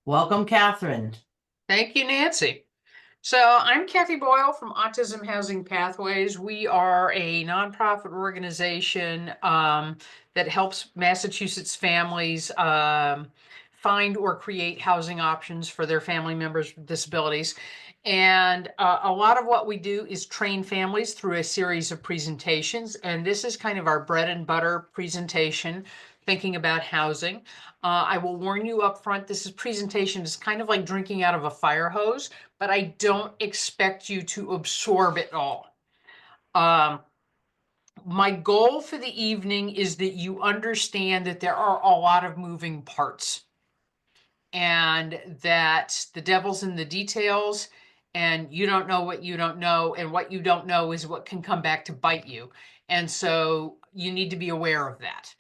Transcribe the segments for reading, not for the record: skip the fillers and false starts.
Welcome, Catherine. Thank you, Nancy. So I'm Kathy Boyle from Autism Housing Pathways. We are a nonprofit organization that helps Massachusetts families find or create housing options for their family members with disabilities. And a lot of what we do is train families through a series of presentations. And this is kind of our bread and butter presentation, thinking about housing. I will warn you up front, presentation is kind of like drinking out of a fire hose, but I don't expect you to absorb it all. Um, my goal for the evening is that you understand that there are a lot of moving parts and that the devil's in the details, and you don't know what you don't know, and what you don't know is what can come back to bite you. And so you need to be aware of that.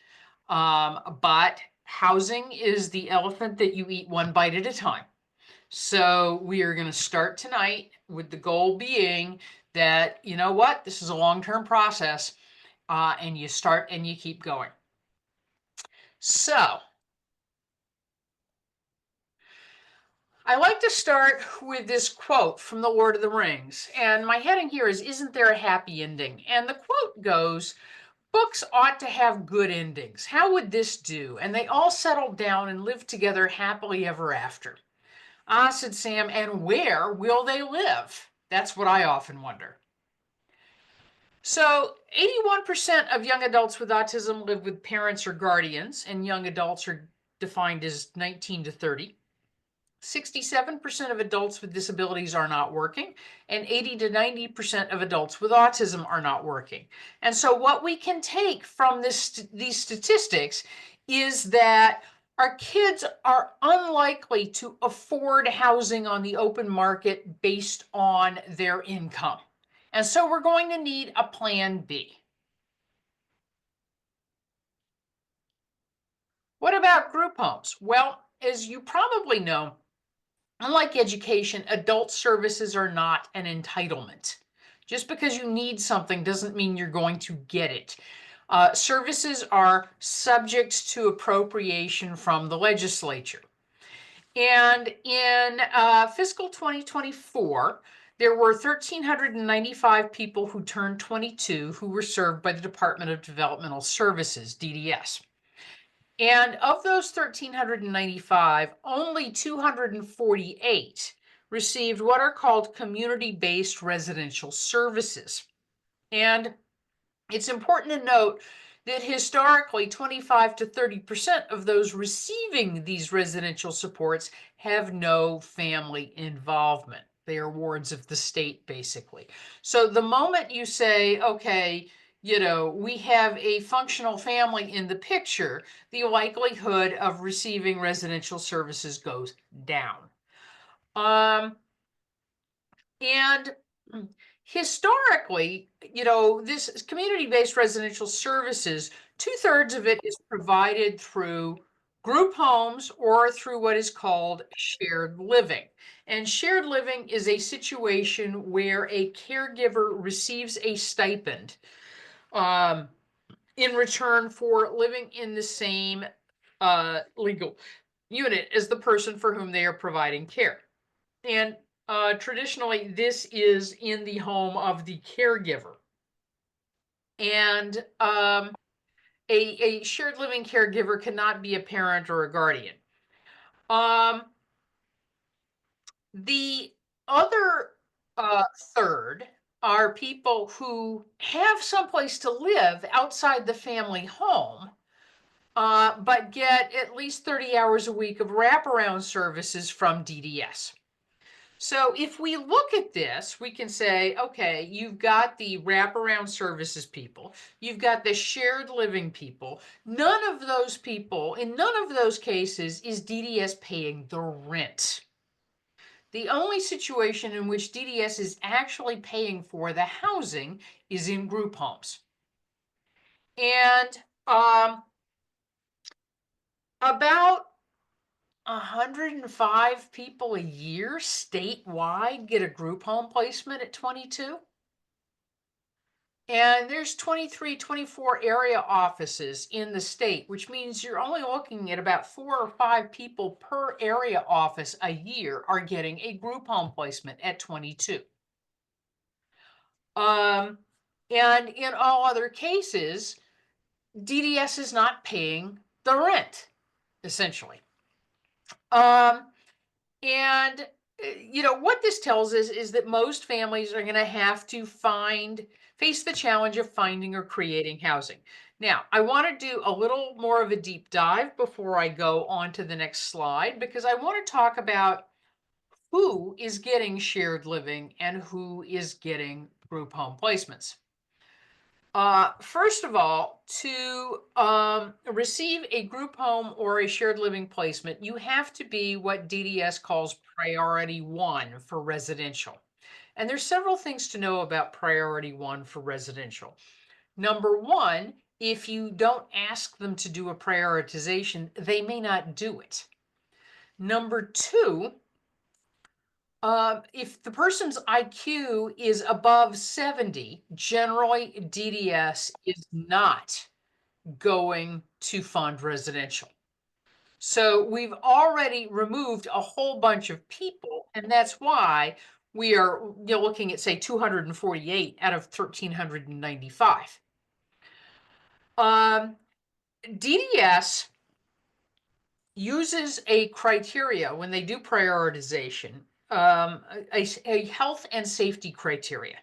But housing is the elephant that you eat one bite at a time. So we are going to start tonight with the goal being that, you know what, this is a long-term process, and you start and you keep going. So I like to start with this quote from The Lord of the Rings. And my heading here is, Isn't there a happy ending? And the quote goes, books ought to have good endings. How would this do? And they all settled down and lived together happily ever after. Ah, said Sam, and where will they live? That's what I often wonder. So 81% of young adults with autism live with parents or guardians, and young adults are defined as 19 to 30. 67% of adults with disabilities are not working, and 80 to 90% of adults with autism are not working. And so what we can take from these statistics is that our kids are unlikely to afford housing on the open market based on their income. And so we're going to need a plan B. What about group homes? Well, as you probably know, unlike education, adult services are not an entitlement. Just because you need something doesn't mean you're going to get it. Services are subject to appropriation from the legislature. And in fiscal 2024, there were 1,395 people who turned 22 who were served by the Department of Developmental Services, DDS. And of those 1,395, only 248 received what are called community-based residential services. And it's important to note that historically 25 to 30% of those receiving these residential supports have no family involvement. They are wards of the state, basically. So the moment you say, okay, we have a functional family in the picture, the likelihood of receiving residential services goes down. And historically, this community-based residential services, 2/3 of it is provided through group homes or through what is called shared living. And shared living is a situation where a caregiver receives a stipend um, in return for living in the same legal unit as the person for whom they are providing care. And traditionally, this is in the home of the caregiver. And a shared living caregiver cannot be a parent or a guardian. Um, the other third are people who have someplace to live outside the family home, but get at least 30 hours a week of wraparound services from DDS. So if we look at this, we can say, okay, you've got the wraparound services people, you've got the shared living people. None of those people, in none of those cases, is DDS paying the rent. The only situation in which DDS is actually paying for the housing is in group homes. And about 105 people a year statewide get a group home placement at 22. And there's 23, 24 area offices in the state, which means you're only looking at about 4 or 5 people per area office a year are getting a group home placement at 22. And in all other cases, DDS is not paying the rent, essentially. And what this tells us is that most families are going to have to face the challenge of finding or creating housing. Now, I want to do a little more of a deep dive before I go on to the next slide, because I want to talk about who is getting shared living and who is getting group home placements. First of all, to receive a group home or a shared living placement, you have to be what DDS calls priority 1 for residential. And there's several things to know about priority 1 for residential. Number 1, if you don't ask them to do a prioritization, they may not do it. Number 2, if the person's IQ is above 70, generally DDS is not going to fund residential. So we've already removed a whole bunch of people, and that's why we are looking at, say, 248 out of 1,395. DDS uses a criteria when they do prioritization, a health and safety criteria.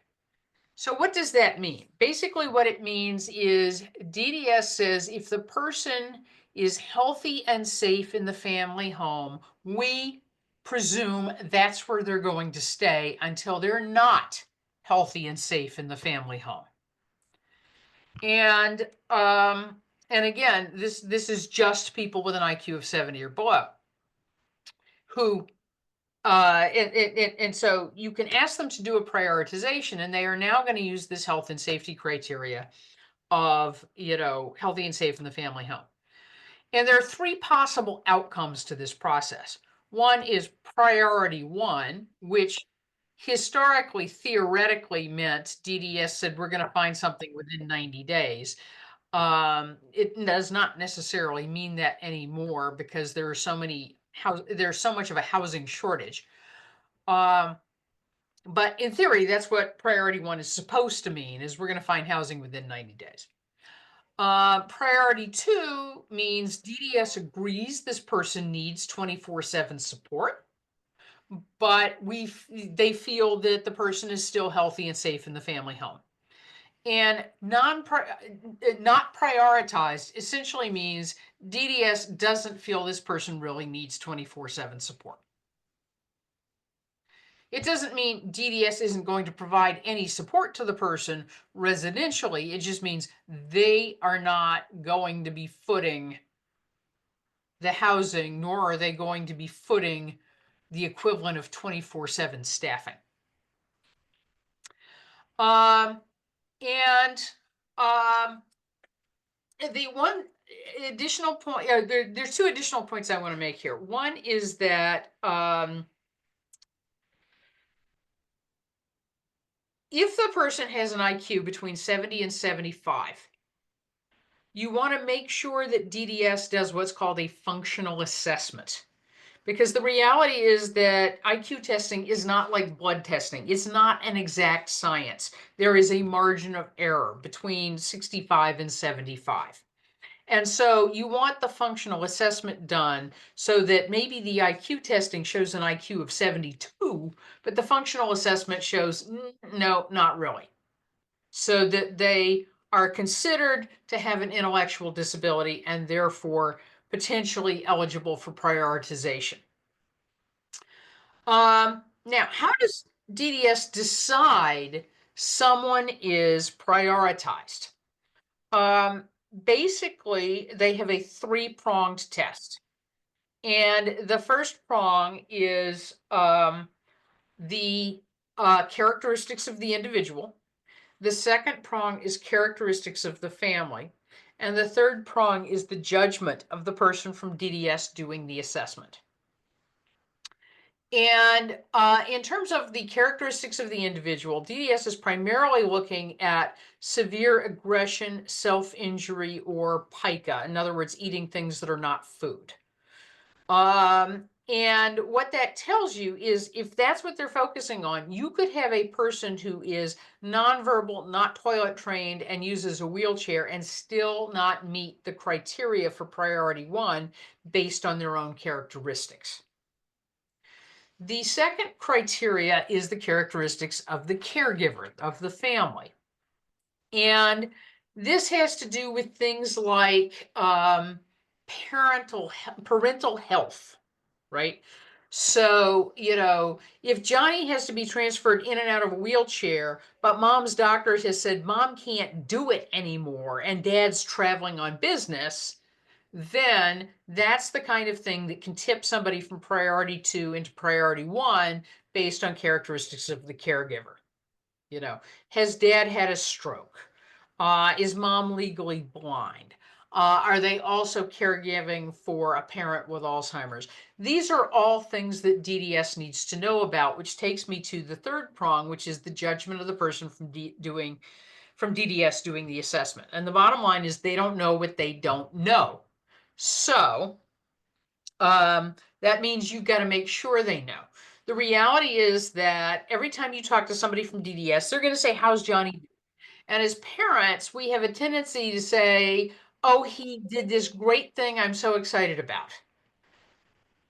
So what does that mean? Basically, what it means is DDS says if the person is healthy and safe in the family home, we presume that's where they're going to stay until they're not healthy and safe in the family home. And again, this is just people with an IQ of 70 or below who and so you can ask them to do a prioritization, and they are now going to use this health and safety criteria of, healthy and safe in the family home. And there are 3 possible outcomes to this process. One is priority 1, which historically, theoretically meant DDS said, we're going to find something within 90 days. It does not necessarily mean that anymore because there's so much of a housing shortage. But in theory, that's what priority 1 is supposed to mean, is we're going to find housing within 90 days. Priority 2 means DDS agrees this person needs 24/7 support, but they feel that the person is still healthy and safe in the family home. And not prioritized essentially means DDS doesn't feel this person really needs 24/7 support. It doesn't mean DDS isn't going to provide any support to the person residentially. It just means they are not going to be footing the housing, nor are they going to be footing the equivalent of 24/7 staffing. And the one additional point, there's 2 additional points I want to make here. One is that if the person has an IQ between 70 and 75, you want to make sure that DDS does what's called a functional assessment. Because the reality is that IQ testing is not like blood testing. It's not an exact science. There is a margin of error between 65 and 75. And so you want the functional assessment done so that maybe the IQ testing shows an IQ of 72, but the functional assessment shows no, not really. So that they are considered to have an intellectual disability and therefore potentially eligible for prioritization. Now, how does DDS decide someone is prioritized? Basically, they have a 3-pronged test. And the first prong is the characteristics of the individual. The second prong is characteristics of the family. And the third prong is the judgment of the person from DDS doing the assessment. And in terms of the characteristics of the individual, DDS is primarily looking at severe aggression, self-injury, or pica. In other words, eating things that are not food. And what that tells you is if that's what they're focusing on, you could have a person who is nonverbal, not toilet trained, and uses a wheelchair and still not meet the criteria for priority one based on their own characteristics. The second criteria is the characteristics of the caregiver, of the family. And this has to do with things like parental health, right? So, if Johnny has to be transferred in and out of a wheelchair, but mom's doctor has said mom can't do it anymore and dad's traveling on business, then that's the kind of thing that can tip somebody from priority two into priority one based on characteristics of the caregiver. Has dad had a stroke? Is mom legally blind? Are they also caregiving for a parent with Alzheimer's? These are all things that DDS needs to know about, which takes me to the third prong, which is the judgment of the person from DDS doing the assessment. And the bottom line is they don't know what they don't know. So that means you've got to make sure they know. The reality is that every time you talk to somebody from DDS, they're going to say, how's Johnny? And as parents, we have a tendency to say, oh, he did this great thing I'm so excited about.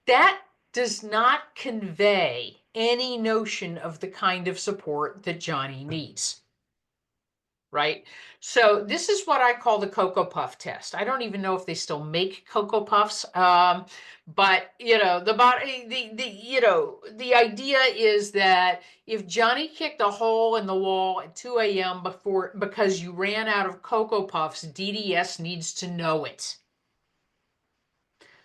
That does not convey any notion of the kind of support that Johnny needs. Right? So this is what I call the Cocoa Puff test. I don't even know if they still make Cocoa Puffs. But the idea is that if Johnny kicked a hole in the wall at 2 a.m. because you ran out of Cocoa Puffs, DDS needs to know it.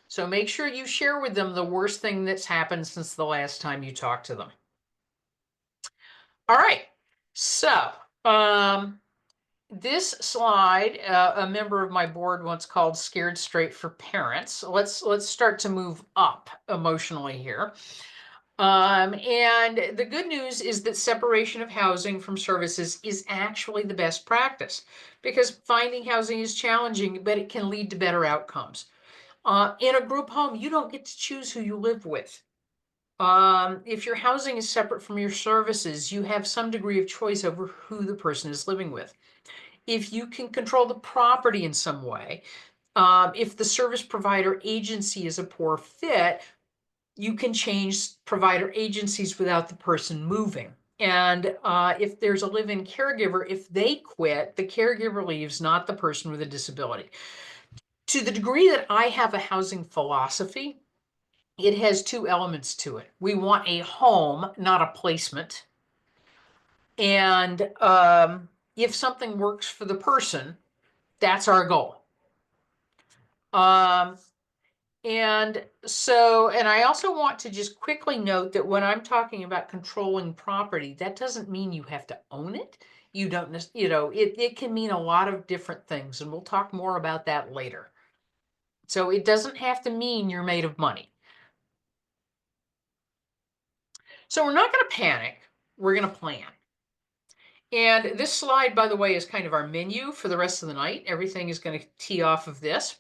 So make sure you share with them the worst thing that's happened since the last time you talked to them. All right. So, this slide, a member of my board once called "Scared Straight for Parents." Let's start to move up emotionally here. And the good news is that separation of housing from services is actually the best practice because finding housing is challenging, but it can lead to better outcomes. In a group home, you don't get to choose who you live with. If your housing is separate from your services, you have some degree of choice over who the person is living with. If you can control the property in some way, if the service provider agency is a poor fit, you can change provider agencies without the person moving. And if there's a live-in caregiver, if they quit, the caregiver leaves, not the person with a disability. To the degree that I have a housing philosophy, it has two elements to it. We want a home, not a placement. And if something works for the person, that's our goal. And I also want to just quickly note that when I'm talking about controlling property, that doesn't mean you have to own it. You don't, it can mean a lot of different things, and we'll talk more about that later. So it doesn't have to mean you're made of money. So we're not going to panic. We're going to plan. And this slide, by the way, is kind of our menu for the rest of the night. Everything is going to tee off of this.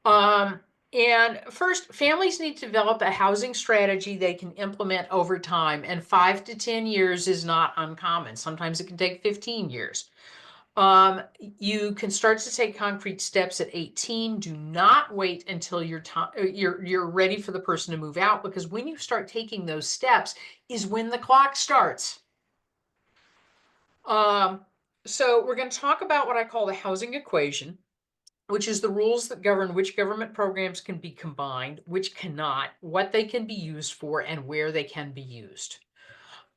And first, families need to develop a housing strategy they can implement over time. And 5 to 10 years is not uncommon. Sometimes it can take 15 years. You can start to take concrete steps at 18. Do not wait until you're ready for the person to move out, because when you start taking those steps is when the clock starts. So we're going to talk about what I call the housing equation, which is the rules that govern which government programs can be combined, which cannot, what they can be used for, and where they can be used.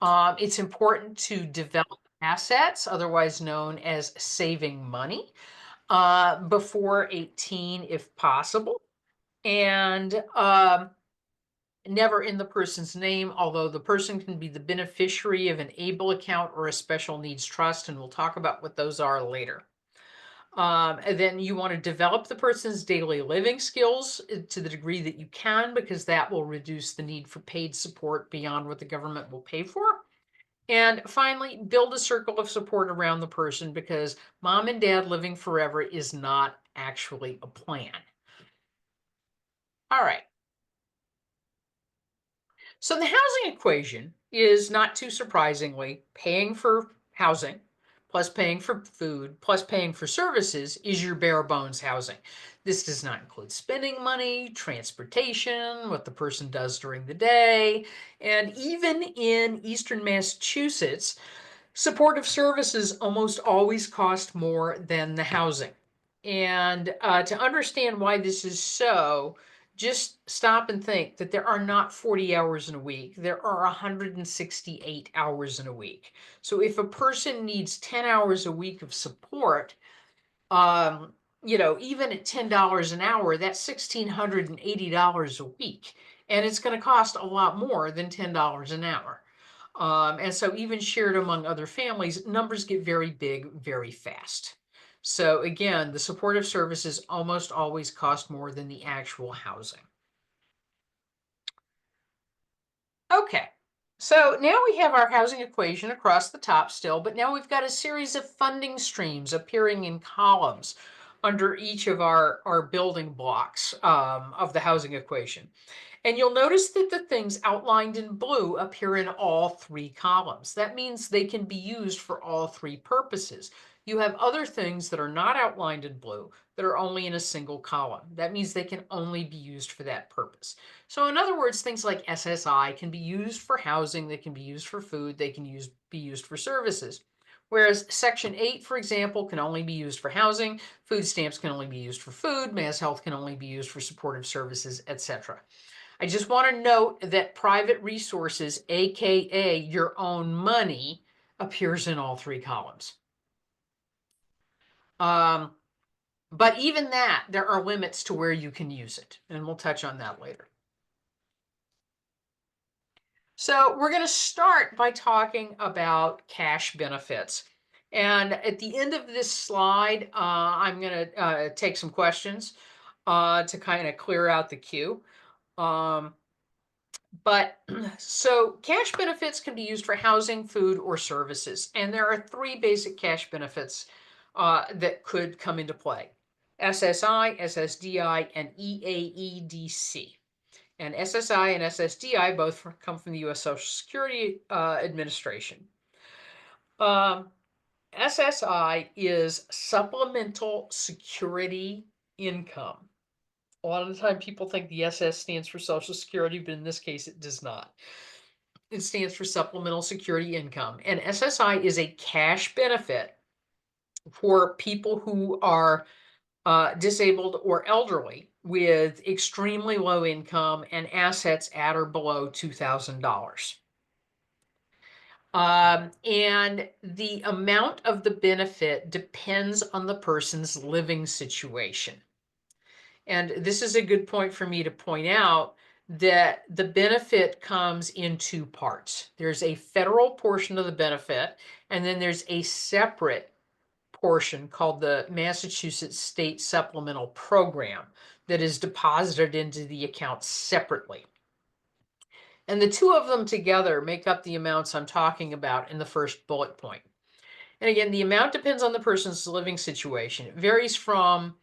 It's important to develop assets, otherwise known as saving money, before 18 if possible, and never in the person's name, although the person can be the beneficiary of an ABLE account or a special needs trust, and we'll talk about what those are later. And then you want to develop the person's daily living skills to the degree that you can, because that will reduce the need for paid support beyond what the government will pay for. And finally, build a circle of support around the person, because mom and dad living forever is not actually a plan. All right. So the housing equation is, not too surprisingly, paying for housing plus paying for food plus paying for services is your bare bones housing. This does not include spending money, transportation, what the person does during the day, and even in Eastern Massachusetts, supportive services almost always cost more than the housing. And to understand why this is so, just stop and think that there are not 40 hours in a week. There are 168 hours in a week. So if a person needs 10 hours a week of support, um, even at $10 an hour, that's $1,680 a week. And it's going to cost a lot more than $10 an hour. And so even shared among other families, numbers get very big very fast. So again, the supportive services almost always cost more than the actual housing. Okay, so now we have our housing equation across the top still, but now we've got a series of funding streams appearing in columns under each of our building blocks of the housing equation. And you'll notice that the things outlined in blue appear in all three columns. That means they can be used for all three purposes. You have other things that are not outlined in blue that are only in a single column. That means they can only be used for that purpose. So in other words, things like SSI can be used for housing, they can be used for food, they can be used for services. Whereas Section 8, for example, can only be used for housing, food stamps can only be used for food, Mass Health can only be used for supportive services, etc. I just want to note that private resources, AKA your own money, appears in all three columns. But even that, there are limits to where you can use it, and we'll touch on that later. So we're going to start by talking about cash benefits. And at the end of this slide, I'm going to take some questions to kind of clear out the queue. But so cash benefits can be used for housing, food, or services. And there are three basic cash benefits that could come into play: SSI, SSDI, and EAEDC. And SSI and SSDI both come from the U.S. Social Security Administration. SSI is supplemental security income. A lot of the time people think the SS stands for Social Security, but in this case it does not. It stands for Supplemental Security Income. And SSI is a cash benefit for people who are disabled or elderly with extremely low income and assets at or below $2,000. And the amount of the benefit depends on the person's living situation. And this is a good point for me to point out that the benefit comes in two parts. There's a federal portion of the benefit, and then there's a separate portion called the Massachusetts State Supplemental Program that is deposited into the account separately. And the two of them together make up the amounts I'm talking about in the first bullet point. And again, the amount depends on the person's living situation. It varies from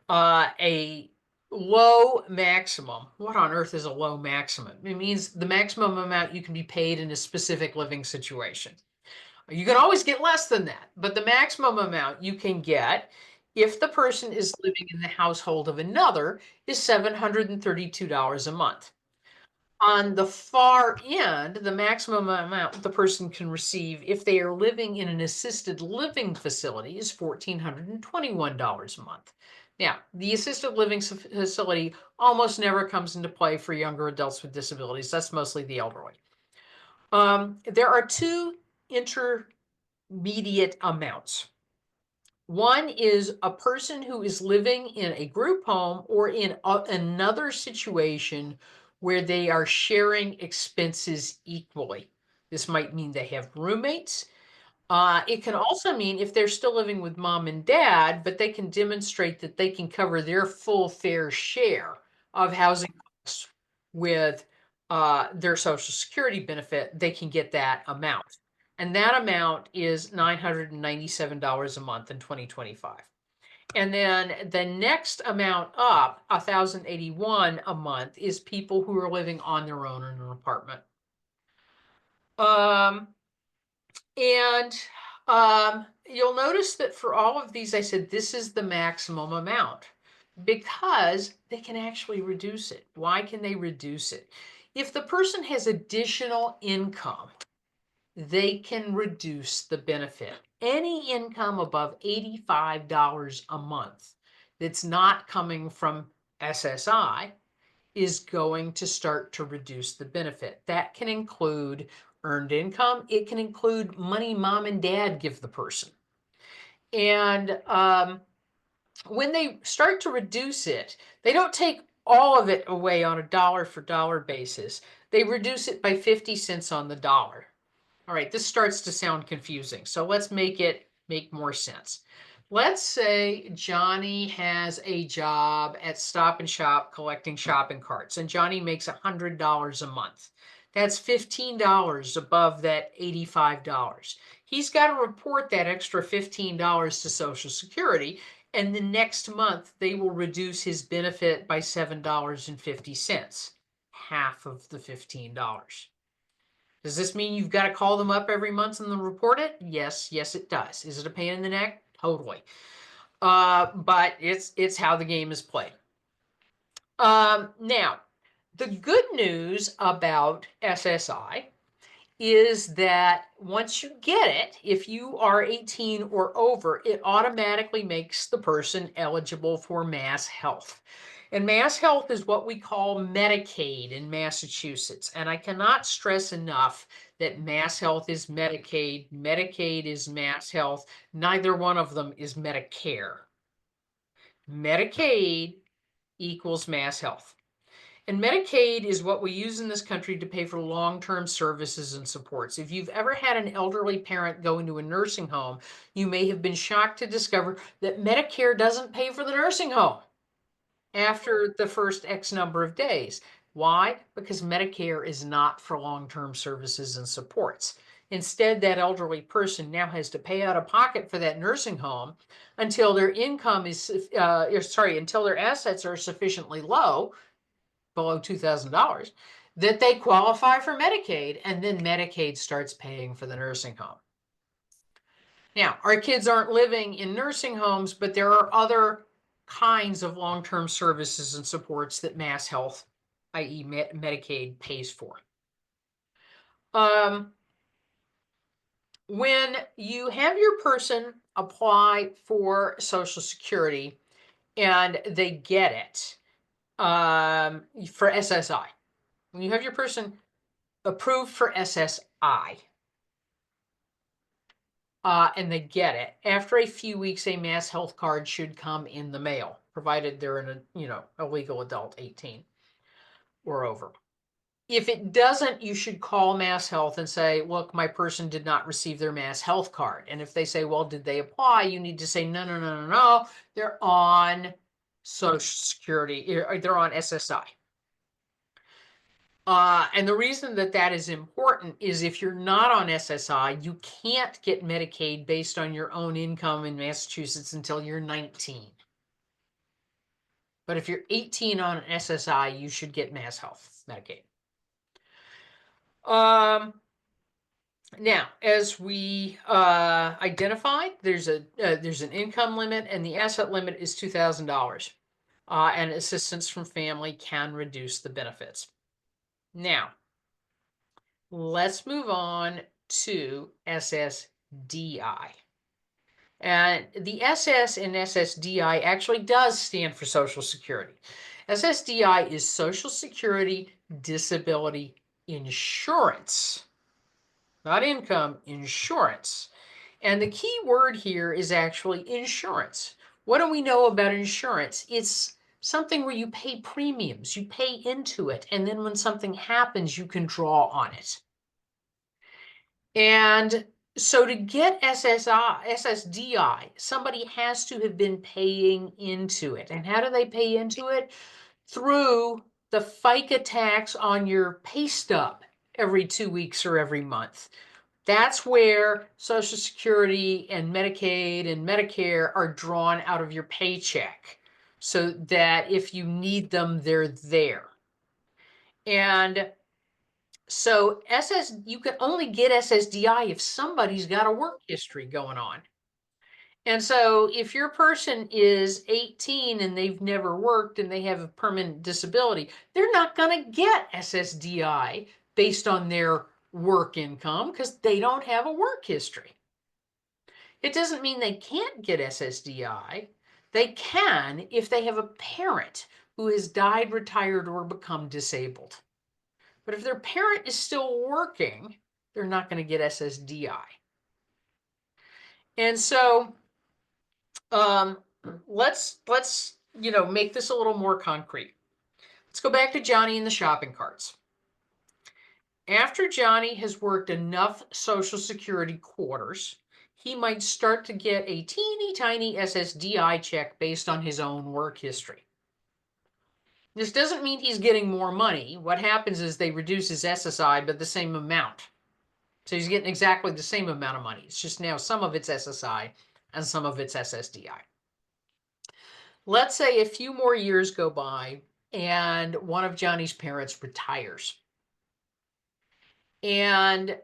a low maximum. What on earth is a low maximum? It means the maximum amount you can be paid in a specific living situation. You can always get less than that, but the maximum amount you can get if the person is living in the household of another is $732 a month. On the far end, the maximum amount the person can receive if they are living in an assisted living facility is $1,421 a month. Now, the assisted living facility almost never comes into play for younger adults with disabilities. That's mostly the elderly. There are two intermediate amounts. One is a person who is living in a group home or in another situation where they are sharing expenses equally. This might mean they have roommates. It can also mean if they're still living with mom and dad, but they can demonstrate that they can cover their full fair share of housing costs with their Social Security benefit, they can get that amount. And that amount is $997 a month in 2025. And then the next amount up, 1,081 a month, is people who are living on their own in an apartment. Um, and you'll notice that for all of these, I said this is the maximum amount because they can actually reduce it. Why can they reduce it? If the person has additional income, they can reduce the benefit. Any income above $85 a month that's not coming from SSI is going to start to reduce the benefit. That can include earned income. It can include money mom and dad give the person. And when they start to reduce it, they don't take all of it away on a dollar for dollar basis. They reduce it by 50 cents on the dollar. All right, this starts to sound confusing. So let's make it make more sense. Let's say Johnny has a job at Stop and Shop collecting shopping carts, and Johnny makes $100 a month. That's $15 above that $85. He's got to report that extra $15 to Social Security, and the next month they will reduce his benefit by $7.50, half of the $15. Does this mean you've got to call them up every month and then report it? Yes, yes, it does. Is it a pain in the neck? Totally. But it's how the game is played. Now, the good news about SSI is that once you get it, if you are 18 or over, it automatically makes the person eligible for Mass Health. And Mass Health is what we call Medicaid in Massachusetts. And I cannot stress enough that Mass Health is Medicaid, Medicaid is Mass Health. Neither one of them is Medicare. Medicaid equals Mass Health. And Medicaid is what we use in this country to pay for long-term services and supports. If you've ever had an elderly parent go into a nursing home, you may have been shocked to discover that Medicare doesn't pay for the nursing home after the first X number of days. Why? Because Medicare is not for long-term services and supports. Instead, that elderly person now has to pay out of pocket for that nursing home until their income is, until their assets are sufficiently low, below $2,000, that they qualify for Medicaid, and then Medicaid starts paying for the nursing home. Now, our kids aren't living in nursing homes, but there are other kinds of long-term services and supports that Mass Health, i.e. Medicaid, pays for. When you have your person apply for Social Security and they get it for SSI, when you have your person approved for SSI, and they get it, after a few weeks, a Mass Health card should come in the mail, provided they're a legal adult, 18 or over. If it doesn't, you should call Mass Health and say, look, my person did not receive their Mass Health card. And if they say, well, did they apply? You need to say, no. They're on Social Security, they're on SSI. And the reason that that is important is if you're not on SSI, you can't get Medicaid based on your own income in Massachusetts until you're 19. But if you're 18 on SSI, you should get Mass Health Medicaid. Now, as we identified, there's an income limit, and the asset limit is $2,000. And assistance from family can reduce the benefits. Now, let's move on to SSDI. And the SS in SSDI actually does stand for Social Security. SSDI is Social Security Disability Insurance, not income, insurance. And the key word here is actually insurance. What do we know about insurance? It's something where you pay premiums, you pay into it, and then when something happens, you can draw on it. And So to get SSDI, somebody has to have been paying into it. And how do they pay into it? Through the FICA tax on your pay stub every 2 weeks or every month. That's where Social Security and Medicaid and Medicare are drawn out of your paycheck so that if you need them, they're there. And so you can only get SSDI if somebody's got a work history going on. And so if your person is 18 and they've never worked and they have a permanent disability, they're not going to get SSDI based on their work income because they don't have a work history. It doesn't mean they can't get SSDI. They can if they have a parent who has died, retired, or become disabled. But if their parent is still working, they're not going to get SSDI. And so let's make this a little more concrete. Let's go back to Johnny and the shopping carts. After Johnny has worked enough Social Security quarters, he might start to get a teeny tiny SSDI check based on his own work history. This doesn't mean he's getting more money. What happens is they reduce his SSI by the same amount. So he's getting exactly the same amount of money. It's just now some of it's SSI and some of it's SSDI. Let's say a few more years go by and one of Johnny's parents retires. And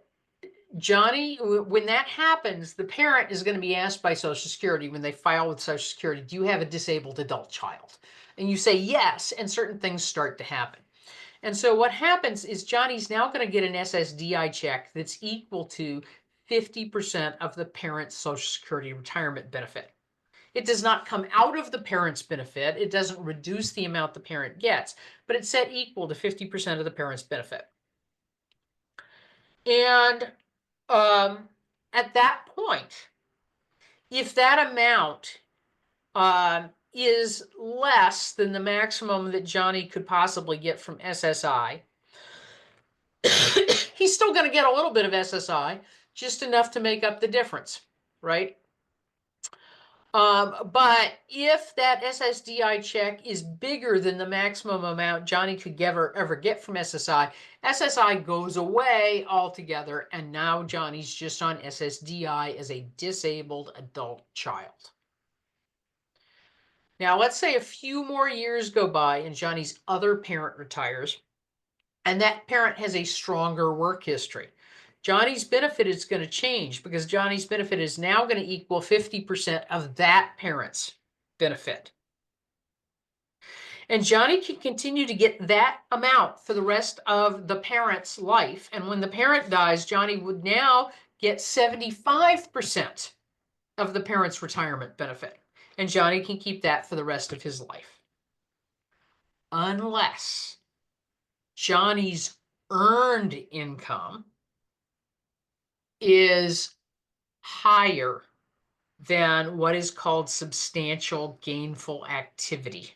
Johnny, when that happens, the parent is going to be asked by Social Security when they file with Social Security, do you have a disabled adult child? And you say yes, and certain things start to happen. And so what happens is Johnny's now going to get an SSDI check that's equal to 50% of the parent's Social Security retirement benefit. It does not come out of the parent's benefit. It doesn't reduce the amount the parent gets, but it's set equal to 50% of the parent's benefit. And at that point, if that amount is less than the maximum that Johnny could possibly get from SSI, he's still going to get a little bit of SSI, just enough to make up the difference, right? But if that SSDI check is bigger than the maximum amount Johnny could ever get from SSI, SSI goes away altogether, and now Johnny's just on SSDI as a disabled adult child. Now, let's say a few more years go by and Johnny's other parent retires, and that parent has a stronger work history. Johnny's benefit is going to change because Johnny's benefit is now going to equal 50% of that parent's benefit. And Johnny can continue to get that amount for the rest of the parent's life. And when the parent dies, Johnny would now get 75% of the parent's retirement benefit. And Johnny can keep that for the rest of his life. Unless Johnny's earned income is higher than what is called substantial gainful activity.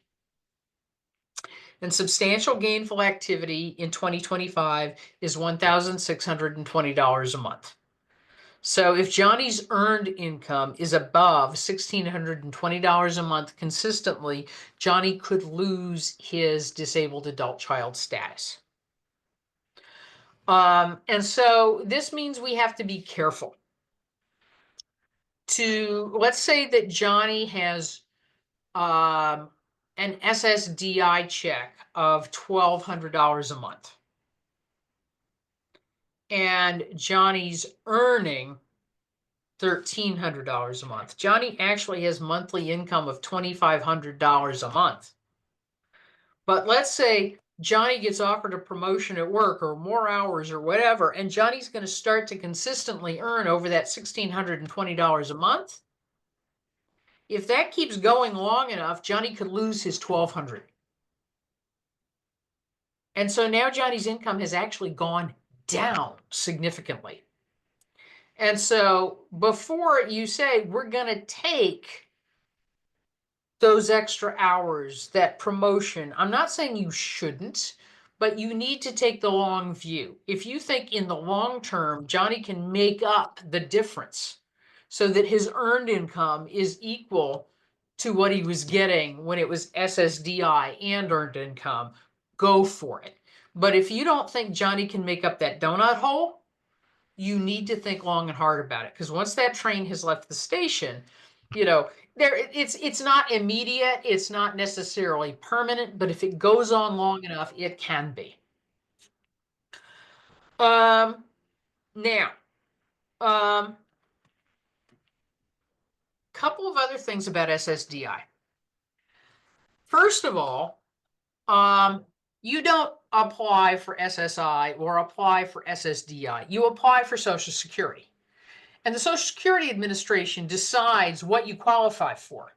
And substantial gainful activity in 2025 is $1,620 a month. So if Johnny's earned income is above $1,620 a month consistently, Johnny could lose his disabled adult child status. And so this means we have to be careful. Let's say that Johnny has an SSDI check of $1,200 a month. And Johnny's earning $1,300 a month. Johnny actually has monthly income of $2,500 a month. But let's say Johnny gets offered a promotion at work or more hours or whatever, and Johnny's going to start to consistently earn over that $1,620 a month. If that keeps going long enough, Johnny could lose his $1,200. And so now Johnny's income has actually gone down significantly. And so before you say, we're going to take those extra hours, that promotion, I'm not saying you shouldn't, but you need to take the long view. If you think in the long term, Johnny can make up the difference so that his earned income is equal to what he was getting when it was SSDI and earned income, go for it. But if you don't think Johnny can make up that donut hole, you need to think long and hard about it. Because once that train has left the station, it's not immediate, it's not necessarily permanent, but if it goes on long enough, it can be. Now, couple of other things about SSDI. First of all, you don't apply for SSI or apply for SSDI. You apply for Social Security. And the Social Security Administration decides what you qualify for.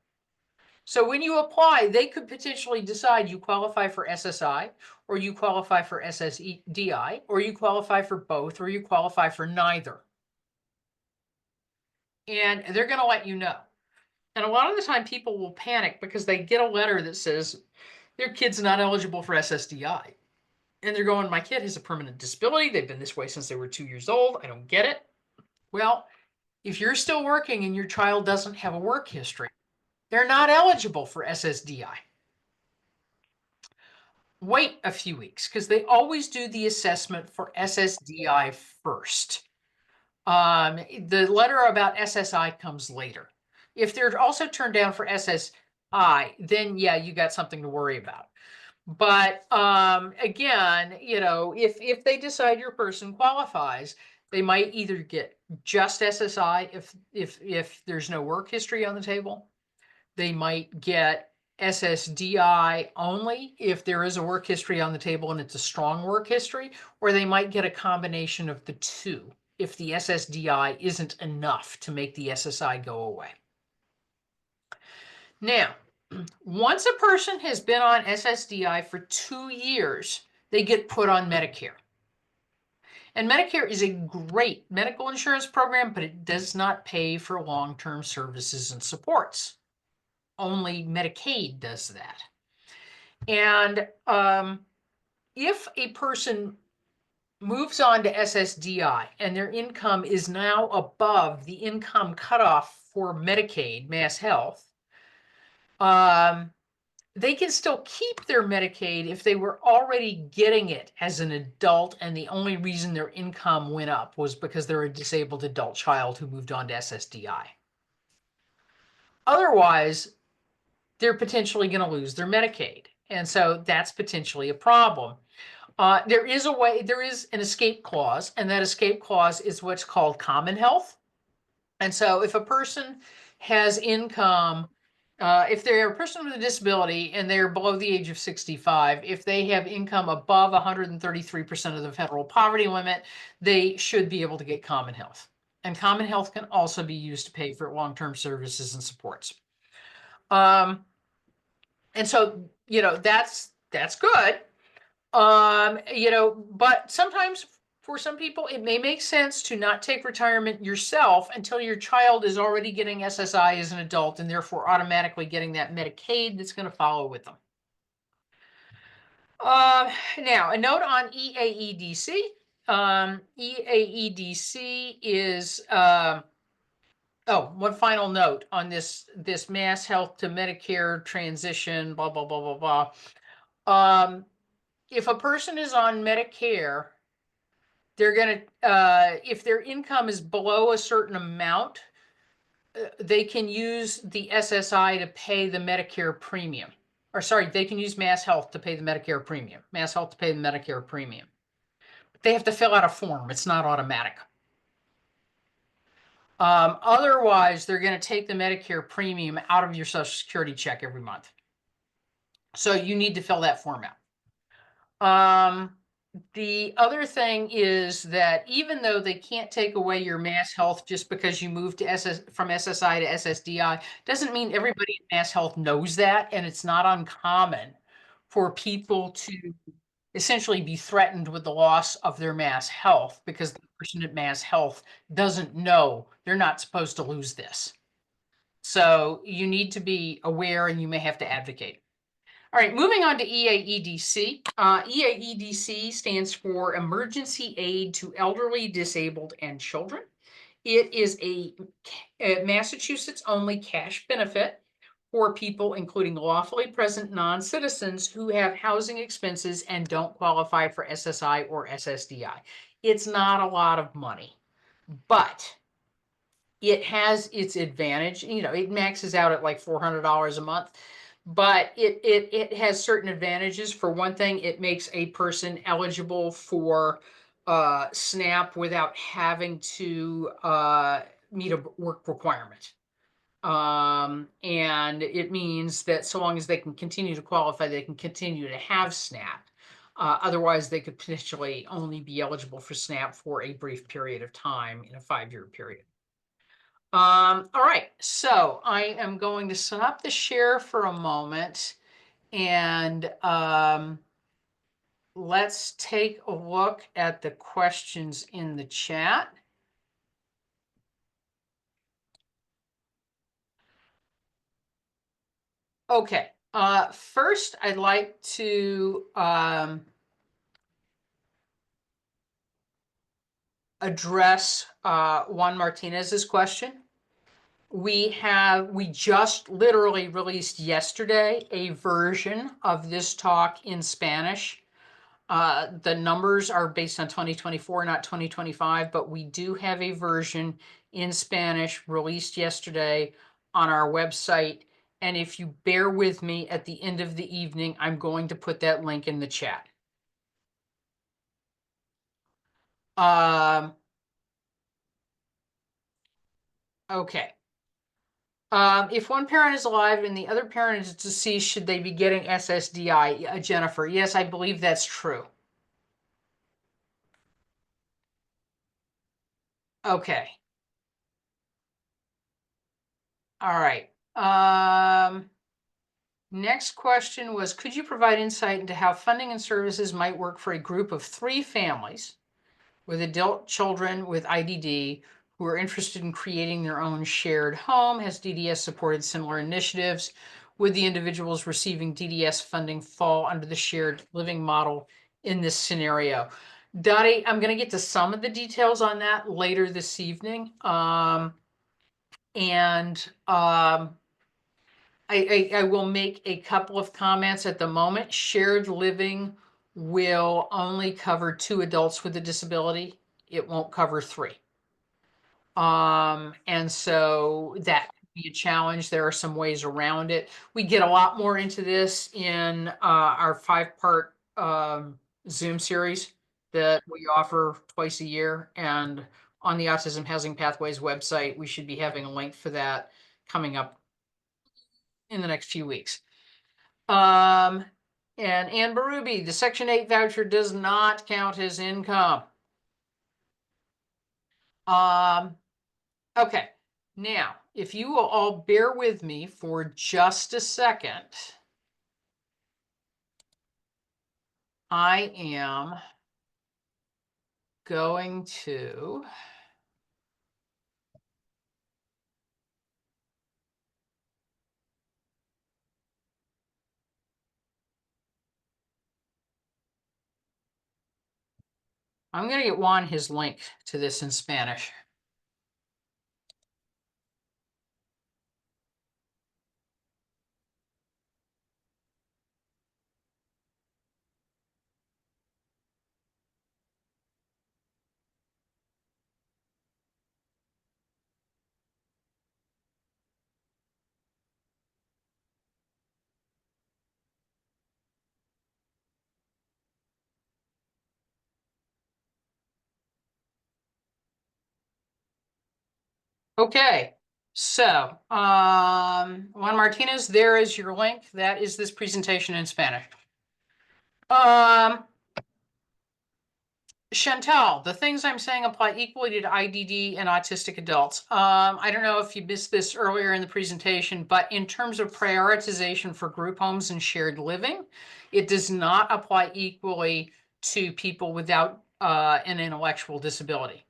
So when you apply, they could potentially decide you qualify for SSI, or you qualify for SSDI, or you qualify for both, or you qualify for neither. And they're going to let you know. And a lot of the time people will panic because they get a letter that says their kid's not eligible for SSDI. And they're going, my kid has a permanent disability. They've been this way since they were 2 years old. I don't get it. Well, if you're still working and your child doesn't have a work history, they're not eligible for SSDI. Wait a few weeks because they always do the assessment for SSDI first. The letter about SSI comes later. If they're also turned down for SSI, then yeah, you got something to worry about. But again, if they decide your person qualifies, they might either get just SSI if there's no work history on the table. They might get SSDI only if there is a work history on the table and it's a strong work history, or they might get a combination of the two if the SSDI isn't enough to make the SSI go away. Now, once a person has been on SSDI for 2 years, they get put on Medicare. And Medicare is a great medical insurance program, but it does not pay for long-term services and supports. Only Medicaid does that. And if a person moves on to SSDI and their income is now above the income cutoff for Medicaid, Mass Health, they can still keep their Medicaid if they were already getting it as an adult and the only reason their income went up was because they're a disabled adult child who moved on to SSDI. Otherwise, they're potentially going to lose their Medicaid. And so that's potentially a problem. There is an escape clause, and that escape clause is what's called common health. And so if a person has income, if they're a person with a disability and they're below the age of 65, if they have income above 133% of the federal poverty limit, they should be able to get common health. And common health can also be used to pay for long-term services and supports. And so, that's good. But sometimes for some people, it may make sense to not take retirement yourself until your child is already getting SSI as an adult and therefore automatically getting that Medicaid that's going to follow with them. Now, a note on EAEDC. EAEDC is, one final note on this Mass Health to Medicare transition, blah, blah, blah, blah, blah. If a person is on Medicare, they're going to, if their income is below a certain amount, they can use the SSI to pay the Medicare premium. Or sorry, they can use Mass Health to pay the Medicare premium. Mass Health to pay the Medicare premium. But they have to fill out a form. It's not automatic. Otherwise, they're going to take the Medicare premium out of your Social Security check every month. So you need to fill that form out. The other thing is that even though they can't take away your Mass Health just because you moved to from SSI to SSDI, doesn't mean everybody in Mass Health knows that, and it's not uncommon for people to essentially be threatened with the loss of their Mass Health because the person at Mass Health doesn't know they're not supposed to lose this. So you need to be aware and you may have to advocate. All right, moving on to EAEDC. EAEDC stands for Emergency Aid to Elderly, Disabled, and Children. It is a Massachusetts only cash benefit for people, including lawfully present non-citizens who have housing expenses and don't qualify for SSI or SSDI. It's not a lot of money, but it has its advantage. You know, it maxes out at like $400 a month, but it has certain advantages. For one thing, it makes a person eligible for SNAP without having to meet a work requirement. And it means that so long as they can continue to qualify, they can continue to have SNAP. Otherwise, they could potentially only be eligible for SNAP for a brief period of time in a 5-year period. All right, so I am going to stop the share for a moment and let's take a look at the questions in the chat. Okay, first I'd like to address Juan Martinez's question. We just literally released yesterday a version of this talk in Spanish. The numbers are based on 2024, not 2025, but we do have a version in Spanish released yesterday on our website. And if you bear with me at the end of the evening, I'm going to put that link in the chat. Okay. If one parent is alive and the other parent is deceased, should they be getting SSDI? Jennifer, yes, I believe that's true. Okay. All right. Next question was, could you provide insight into how funding and services might work for a group of 3 families with adult children with IDD who are interested in creating their own shared home? Has DDS supported similar initiatives? Would the individuals receiving DDS funding fall under the shared living model in this scenario? Dottie, I'm going to get to some of the details on that later this evening. I will make a couple of comments at the moment. Shared living will only cover 2 adults with a disability. It won't cover 3. And so that could be a challenge. There are some ways around it. We get a lot more into this in our 5-part Zoom series that we offer twice a year. And on the Autism Housing Pathways website, we should be having a link for that coming up in the next few weeks. And Ann Berube, the Section 8 voucher does not count as income. Okay, now, if you will all bear with me for just a second, I am going to get Juan his link to this in Spanish. Okay, so Juan Martinez, there is your link. That is this presentation in Spanish. Chantal, the things I'm saying apply equally to IDD and autistic adults. I don't know if you missed this earlier in the presentation, but in terms of prioritization for group homes and shared living, it does not apply equally to people without an intellectual disability.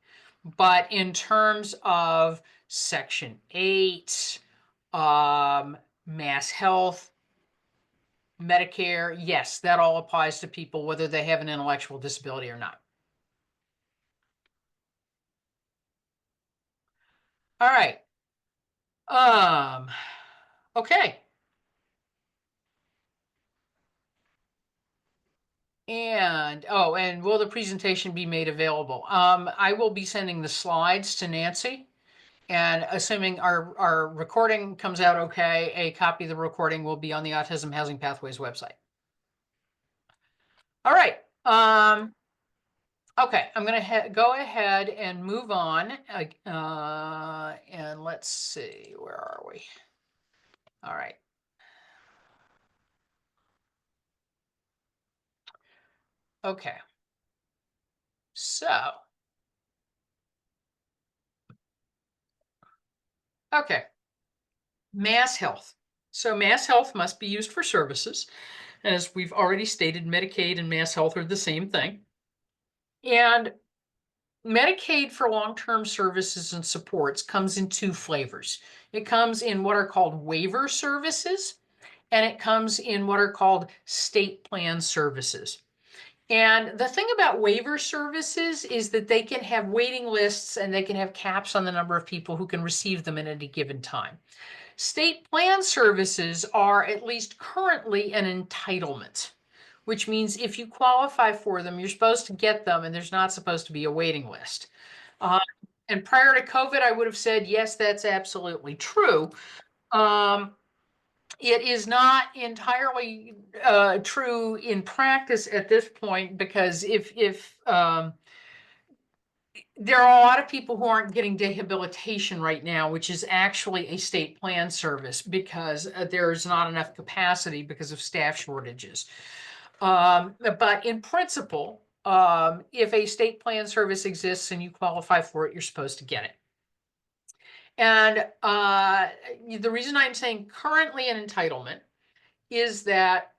But in terms of Section 8, Mass Health, Medicare, yes, that all applies to people whether they have an intellectual disability or not. All right. Okay. And will the presentation be made available? I will be sending the slides to Nancy, and assuming our recording comes out okay, a copy of the recording will be on the Autism Housing Pathways website. All right. Okay, I'm gonna go ahead and move on. And let's see, where are we? All right. Okay. So, okay. Mass health. So mass health must be used for services. As we've already stated, Medicaid and mass health are the same thing. And Medicaid for long-term services and supports comes in two flavors. It comes in what are called waiver services, and it comes in what are called state plan services. And the thing about waiver services is that they can have waiting lists and they can have caps on the number of people who can receive them at any given time. State plan services are, at least currently, an entitlement, which means if you qualify for them, you're supposed to get them, and there's not supposed to be a waiting list. Uh, and prior to COVID, I would have said, yes, that's absolutely true. It is not entirely true in practice at this point, because if there are a lot of people who aren't getting rehabilitation right now, which is actually a state plan service, because there's not enough capacity because of staff shortages. But in principle, if a state plan service exists and you qualify for it, you're supposed to get it. And the reason I'm saying currently an entitlement is that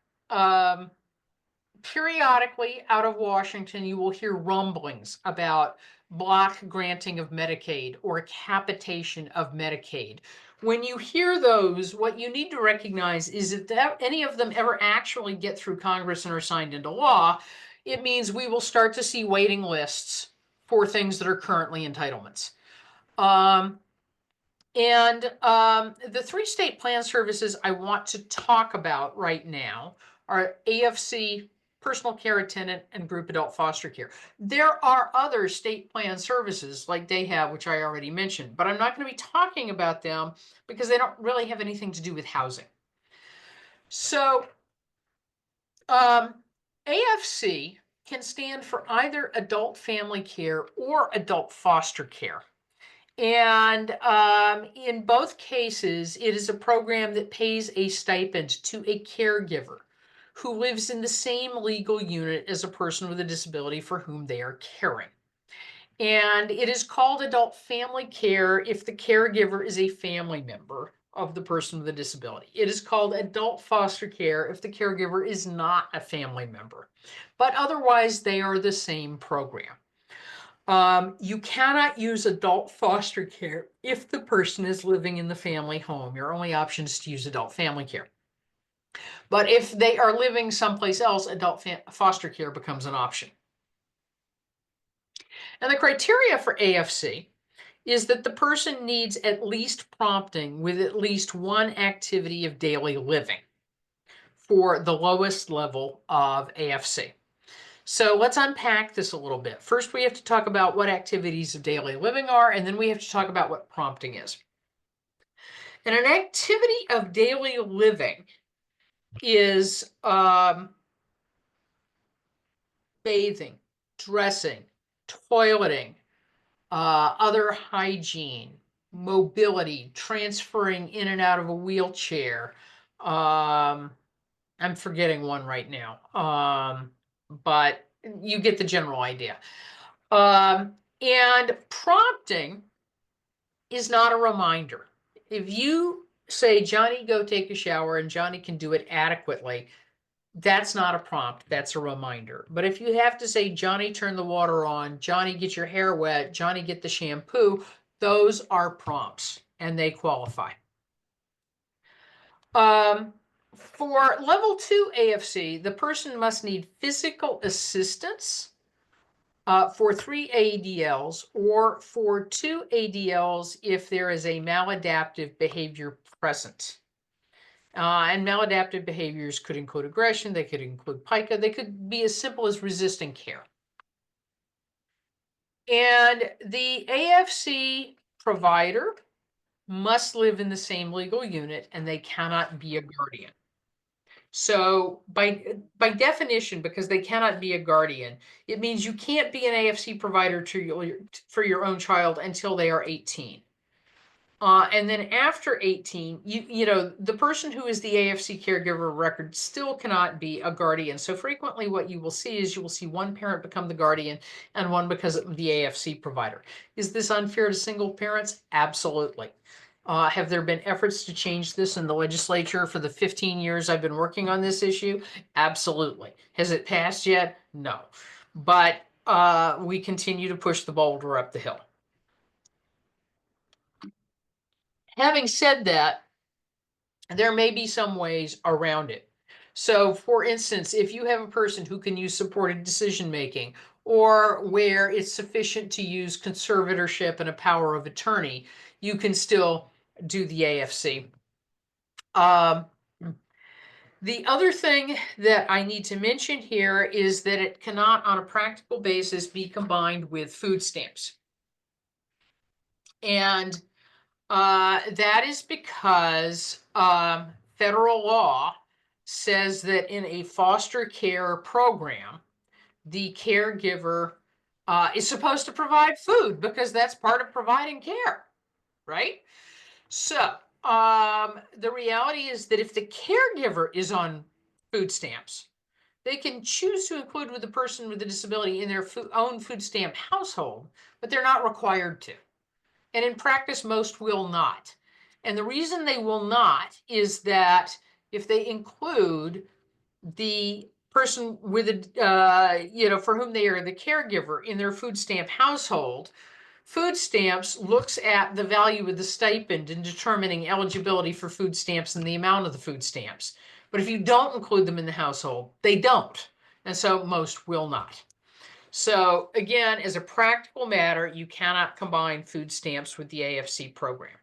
periodically out of Washington, you will hear rumblings about block granting of Medicaid or capitation of Medicaid. When you hear those, what you need to recognize is if any of them ever actually get through Congress and are signed into law, it means we will start to see waiting lists for things that are currently entitlements. The three state plan services I want to talk about right now are AFC, personal care attendant, and group adult foster care. There are other state plan services like they have, which I already mentioned, but I'm not going to be talking about them because they don't really have anything to do with housing. So AFC can stand for either adult family care or adult foster care. And in both cases, it is a program that pays a stipend to a caregiver who lives in the same legal unit as a person with a disability for whom they are caring. And it is called adult family care if the caregiver is a family member of the person with a disability. It is called adult foster care if the caregiver is not a family member, but otherwise they are the same program. You cannot use adult foster care if the person is living in the family home. Your only option is to use adult family care. But if they are living someplace else, adult foster care becomes an option. And the criteria for AFC is that the person needs at least prompting with at least one activity of daily living for the lowest level of AFC. So let's unpack this a little bit. First, we have to talk about what activities of daily living are, and then we have to talk about what prompting is. And an activity of daily living is bathing, dressing, toileting, other hygiene, mobility, transferring in and out of a wheelchair. I'm forgetting one right now, but you get the general idea. And prompting is not a reminder. If you say, Johnny, go take a shower, and Johnny can do it adequately, that's not a prompt, that's a reminder. But if you have to say, Johnny, turn the water on, Johnny, get your hair wet, Johnny, get the shampoo, those are prompts and they qualify. For level 2 AFC, the person must need physical assistance for 3 ADLs or for 2 ADLs if there is a maladaptive behavior present. And maladaptive behaviors could include aggression, they could include pica, they could be as simple as resisting care. And the AFC provider must live in the same legal unit and they cannot be a guardian. So by definition, because they cannot be a guardian, it means you can't be an AFC provider for your own child until they are 18. And then after 18, you know, the person who is the AFC caregiver of record still cannot be a guardian. So frequently what you will see is you will see one parent become the guardian and one because of the AFC provider. Is this unfair to single parents? Absolutely. Have there been efforts to change this in the legislature for the 15 years I've been working on this issue? Absolutely. Has it passed yet? No. But we continue to push the boulder up the hill. Having said that, there may be some ways around it. So, for instance, if you have a person who can use supported decision making, or where it's sufficient to use conservatorship and a power of attorney, you can still do the AFC. The other thing that I need to mention here is that it cannot, on a practical basis, be combined with food stamps. And that is because federal law says that in a foster care program, the caregiver is supposed to provide food because that's part of providing care, right? So the reality is that if the caregiver is on food stamps, they can choose to include with the person with a disability in their own food stamp household, but they're not required to. And in practice, most will not. And the reason they will not is that if they include the person with a, you know, for whom they are the caregiver in their food stamp household, food stamps looks at the value of the stipend in determining eligibility for food stamps and the amount of the food stamps. But if you don't include them in the household, they don't. And so most will not. So again, as a practical matter, you cannot combine food stamps with the AFC program.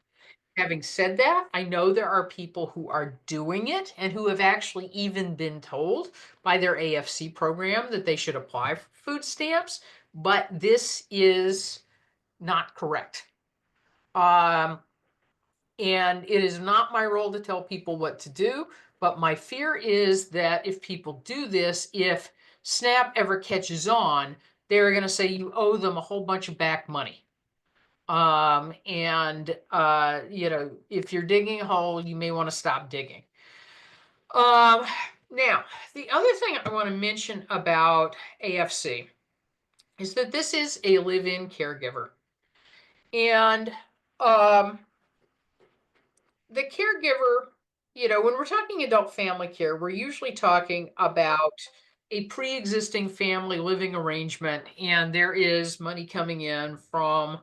Having said that, I know there are people who are doing it and who have actually even been told by their AFC program that they should apply for food stamps, but this is not correct. And it is not my role to tell people what to do, but my fear is that if people do this, if SNAP ever catches on, they're going to say you owe them a whole bunch of back money. You know, if you're digging a hole, you may want to stop digging. Now, the other thing I want to mention about AFC is that this is a live-in caregiver. And the caregiver, you know, when we're talking adult family care, we're usually talking about a pre-existing family living arrangement, and there is money coming in from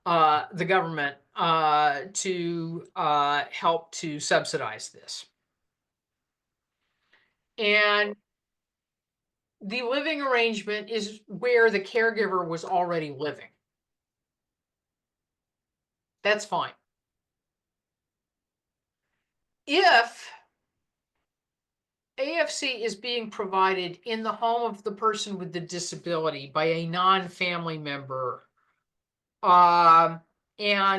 the government to help to subsidize this. And the living arrangement is where the caregiver was already living. That's fine. If AFC is being provided in the home of the person with the disability by a non-family member, and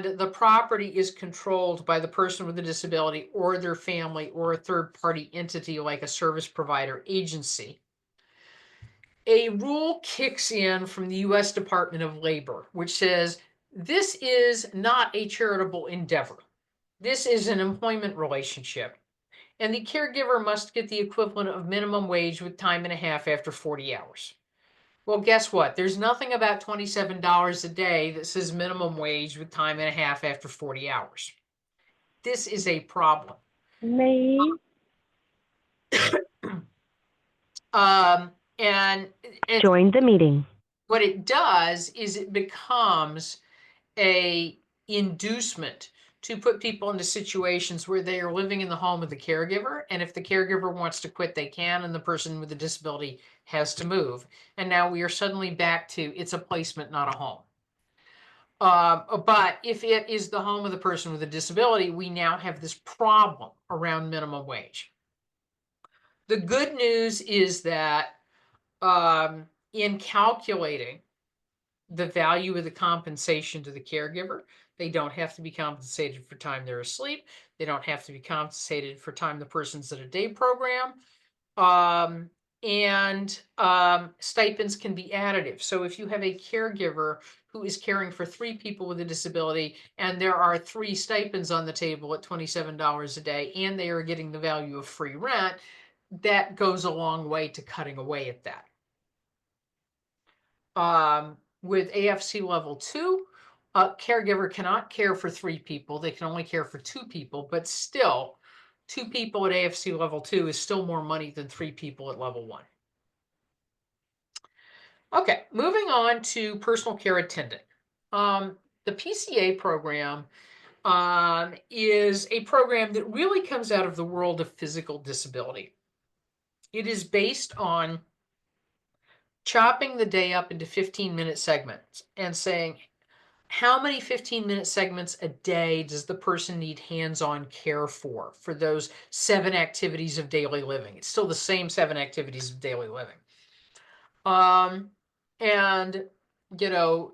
the property is controlled by the person with the disability or their family or a third-party entity like a service provider agency, a rule kicks in from the U.S. Department of Labor, which says this is not a charitable endeavor. This is an employment relationship. And the caregiver must get the equivalent of minimum wage with time and a half after 40 hours. Well, guess what? There's nothing about $27 a day that says minimum wage with time and a half after 40 hours. This is a problem. Me. And Join the meeting. what it does is it becomes a inducement to put people into situations where they are living in the home of the caregiver. And if the caregiver wants to quit, they can, and the person with the disability has to move. And now we are suddenly back to it's a placement, not a home. But if it is the home of the person with a disability, we now have this problem around minimum wage. The good news is that in calculating the value of the compensation to the caregiver, they don't have to be compensated for time they're asleep. They don't have to be compensated for time the person's at a day program. And stipends can be additive. So if you have a caregiver who is caring for 3 people with a disability, and there are 3 stipends on the table at $27 a day, and they are getting the value of free rent, that goes a long way to cutting away at that. With AFC level 2, a caregiver cannot care for 3 people. They can only care for 2 people, but still 2 people at AFC level 2 is still more money than 3 people at level 1. Okay, moving on to personal care attendant. The PCA program is a program that really comes out of the world of physical disability. It is based on chopping the day up into 15-minute segments and saying, how many 15-minute segments a day does the person need hands-on care for those 7 activities of daily living? It's still the same 7 activities of daily living. And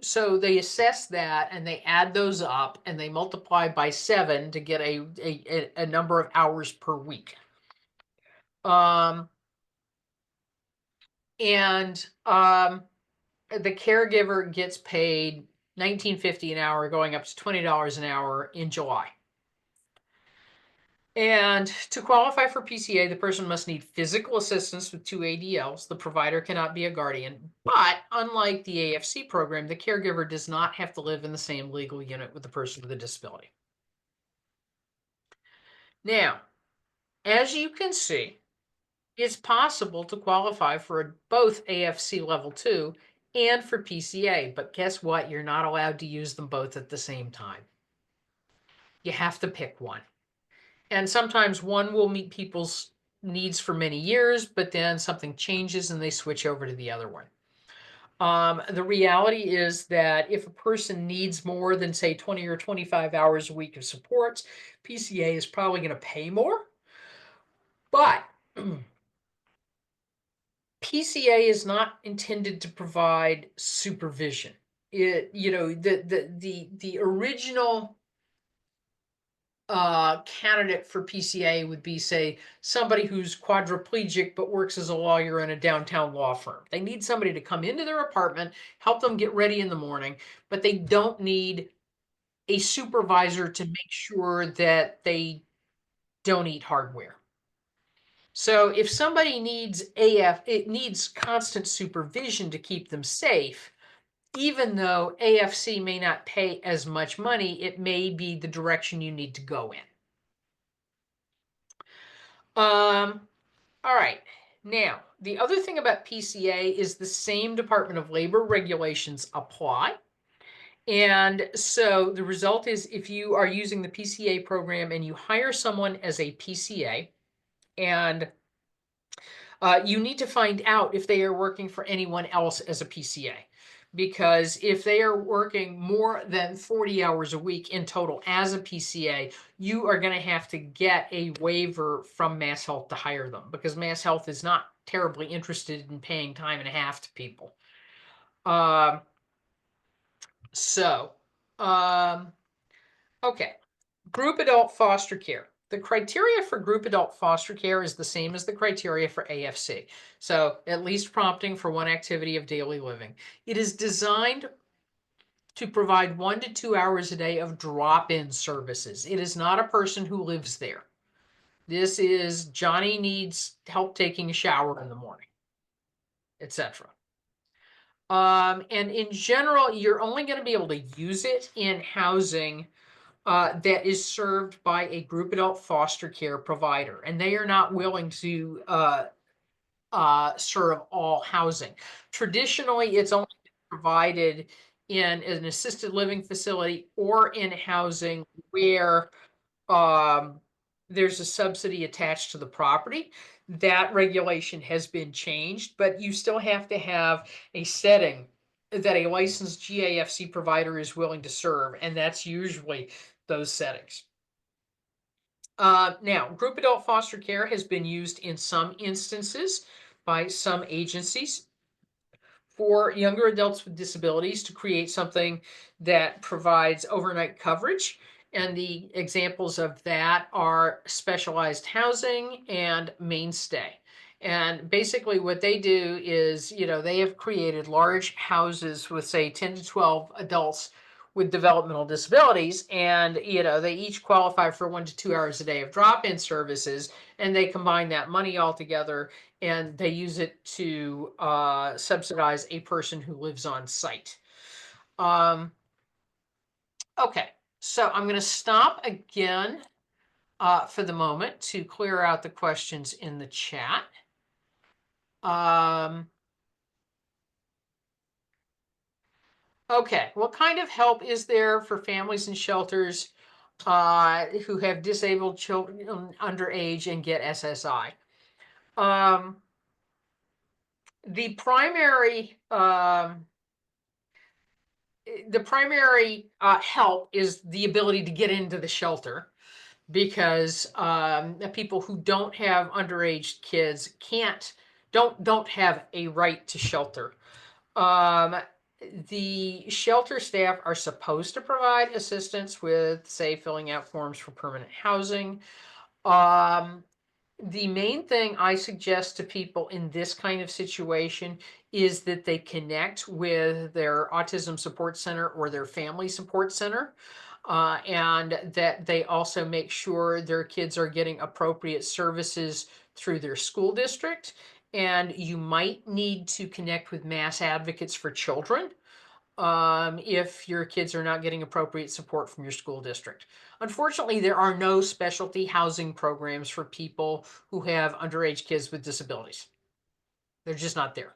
so they assess that and they add those up and they multiply by 7 to get a number of hours per week. The caregiver gets paid $19.50 an hour, going up to $20 an hour in July. And to qualify for PCA, the person must need physical assistance with 2 ADLs. The provider cannot be a guardian. But unlike the AFC program, the caregiver does not have to live in the same legal unit with the person with a disability. Now, as you can see, it's possible to qualify for both AFC level 2 and for PCA. But guess what? You're not allowed to use them both at the same time. You have to pick one. And sometimes one will meet people's needs for many years, but then something changes and they switch over to the other one. The reality is that if a person needs more than, say, 20 or 25 hours a week of supports, PCA is probably going to pay more. But PCA is not intended to provide supervision. The original candidate for PCA would be, say, somebody who's quadriplegic but works as a lawyer in a downtown law firm. They need somebody to come into their apartment, help them get ready in the morning, but they don't need a supervisor to make sure that they don't eat hardware. So if somebody needs it needs constant supervision to keep them safe. Even though AFC may not pay as much money, it may be the direction you need to go in. All right. Now, the other thing about PCA is the same Department of Labor regulations apply. And so the result is if you are using the PCA program and you hire someone as a PCA, and you need to find out if they are working for anyone else as a PCA. Because if they are working more than 40 hours a week in total as a PCA, you are going to have to get a waiver from Mass Health to hire them, because Mass Health is not terribly interested in paying time and a half to people. Okay, group adult foster care. The criteria for group adult foster care is the same as the criteria for AFC. So at least prompting for 1 activity of daily living. It is designed to provide 1 to 2 hours a day of drop-in services. It is not a person who lives there. This is Johnny needs help taking a shower in the morning, etc. And in general, you're only going to be able to use it in housing that is served by a group adult foster care provider, and they are not willing to serve all housing. Traditionally, it's only provided in an assisted living facility or in housing where there's a subsidy attached to the property. That regulation has been changed, but you still have to have a setting that a licensed GAFC provider is willing to serve, and that's usually those settings. Now, group adult foster care has been used in some instances by some agencies for younger adults with disabilities to create something that provides overnight coverage. And the examples of that are specialized housing and mainstay. And basically what they do is, they have created large houses with say 10 to 12 adults with developmental disabilities. And, they each qualify for 1 to 2 hours a day of drop-in services. And they combine that money all together and they use it to subsidize a person who lives on site. Okay, so I'm going to stop again for the moment to clear out the questions in the chat. Okay, what kind of help is there for families in shelters who have disabled children underage and get SSI? The primary help is the ability to get into the shelter, because the people who don't have underage kids don't have a right to shelter. The shelter staff are supposed to provide assistance with, say, filling out forms for permanent housing. The main thing I suggest to people in this kind of situation is that they connect with their autism support center or their family support center, and that they also make sure their kids are getting appropriate services through their school district. And you might need to connect with Mass Advocates for Children if your kids are not getting appropriate support from your school district. Unfortunately, there are no specialty housing programs for people who have underage kids with disabilities. They're just not there.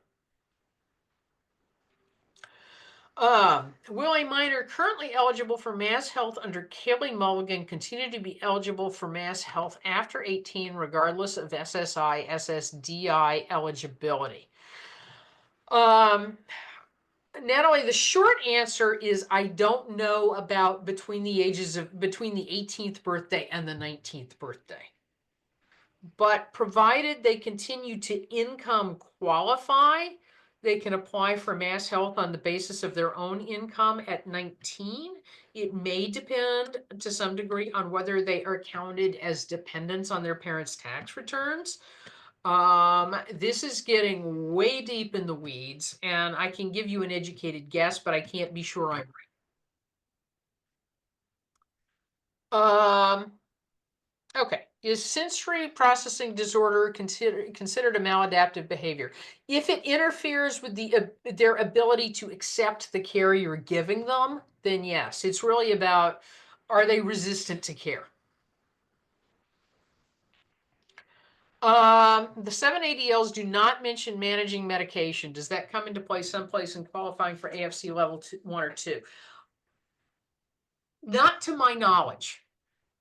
Will a minor currently eligible for Mass Health under Kelly Mulligan continue to be eligible for Mass Health after 18, regardless of SSI, SSDI eligibility? Natalie, the short answer is I don't know about between the 18th birthday and the 19th birthday. But provided they continue to income qualify, they can apply for Mass Health on the basis of their own income at 19. It may depend to some degree on whether they are counted as dependents on their parents' tax returns. This is getting way deep in the weeds, and I can give you an educated guess, but I can't be sure I'm right. Okay. Is sensory processing disorder considered a maladaptive behavior? If it interferes with their ability to accept the care you're giving them, then yes. It's really about, are they resistant to care? The 7 ADLs do not mention managing medication. Does that come into play someplace in qualifying for AFC level 1 or 2? Not to my knowledge,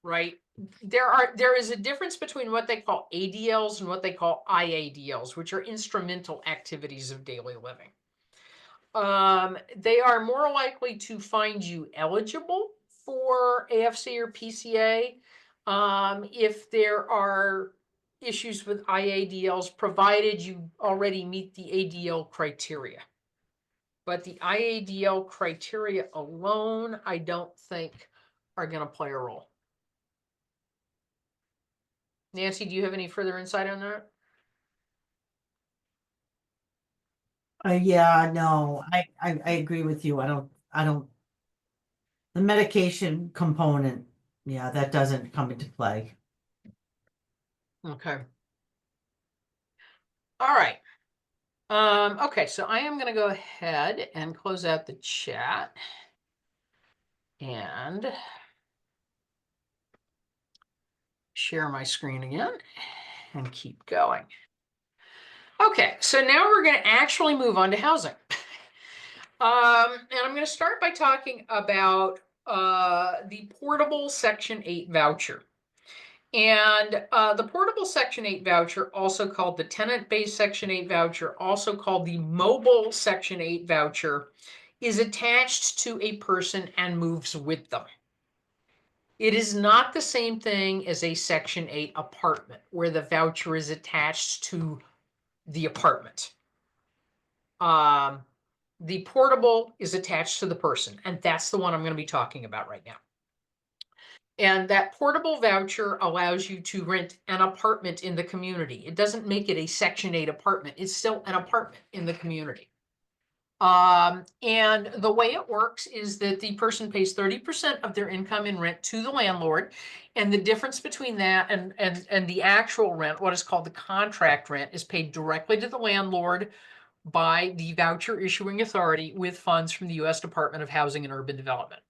right? There is a difference between what they call ADLs and what they call IADLs, which are instrumental activities of daily living. They are more likely to find you eligible for AFC or PCA if there are issues with IADLs, provided you already meet the ADL criteria. But the IADL criteria alone, I don't think are going to play a role. Nancy, do you have any further insight on that? Yeah, no, I agree with you. I don't, the medication component, yeah, that doesn't come into play. Okay. All right. Okay, so I am going to go ahead and close out the chat and share my screen again and keep going. Okay, so now we're going to actually move on to housing. And I'm going to start by talking about the portable Section 8 voucher. And the portable Section 8 voucher, also called the tenant-based Section 8 voucher, also called the mobile Section 8 voucher, is attached to a person and moves with them. It is not the same thing as a Section 8 apartment, where the voucher is attached to the apartment. The portable is attached to the person, and that's the one I'm going to be talking about right now. And that portable voucher allows you to rent an apartment in the community. It doesn't make it a Section 8 apartment. It's still an apartment in the community. And the way it works is that the person pays 30% of their income in rent to the landlord. And the difference between that and the actual rent, what is called the contract rent, is paid directly to the landlord by the voucher issuing authority with funds from the U.S. Department of Housing and Urban Development.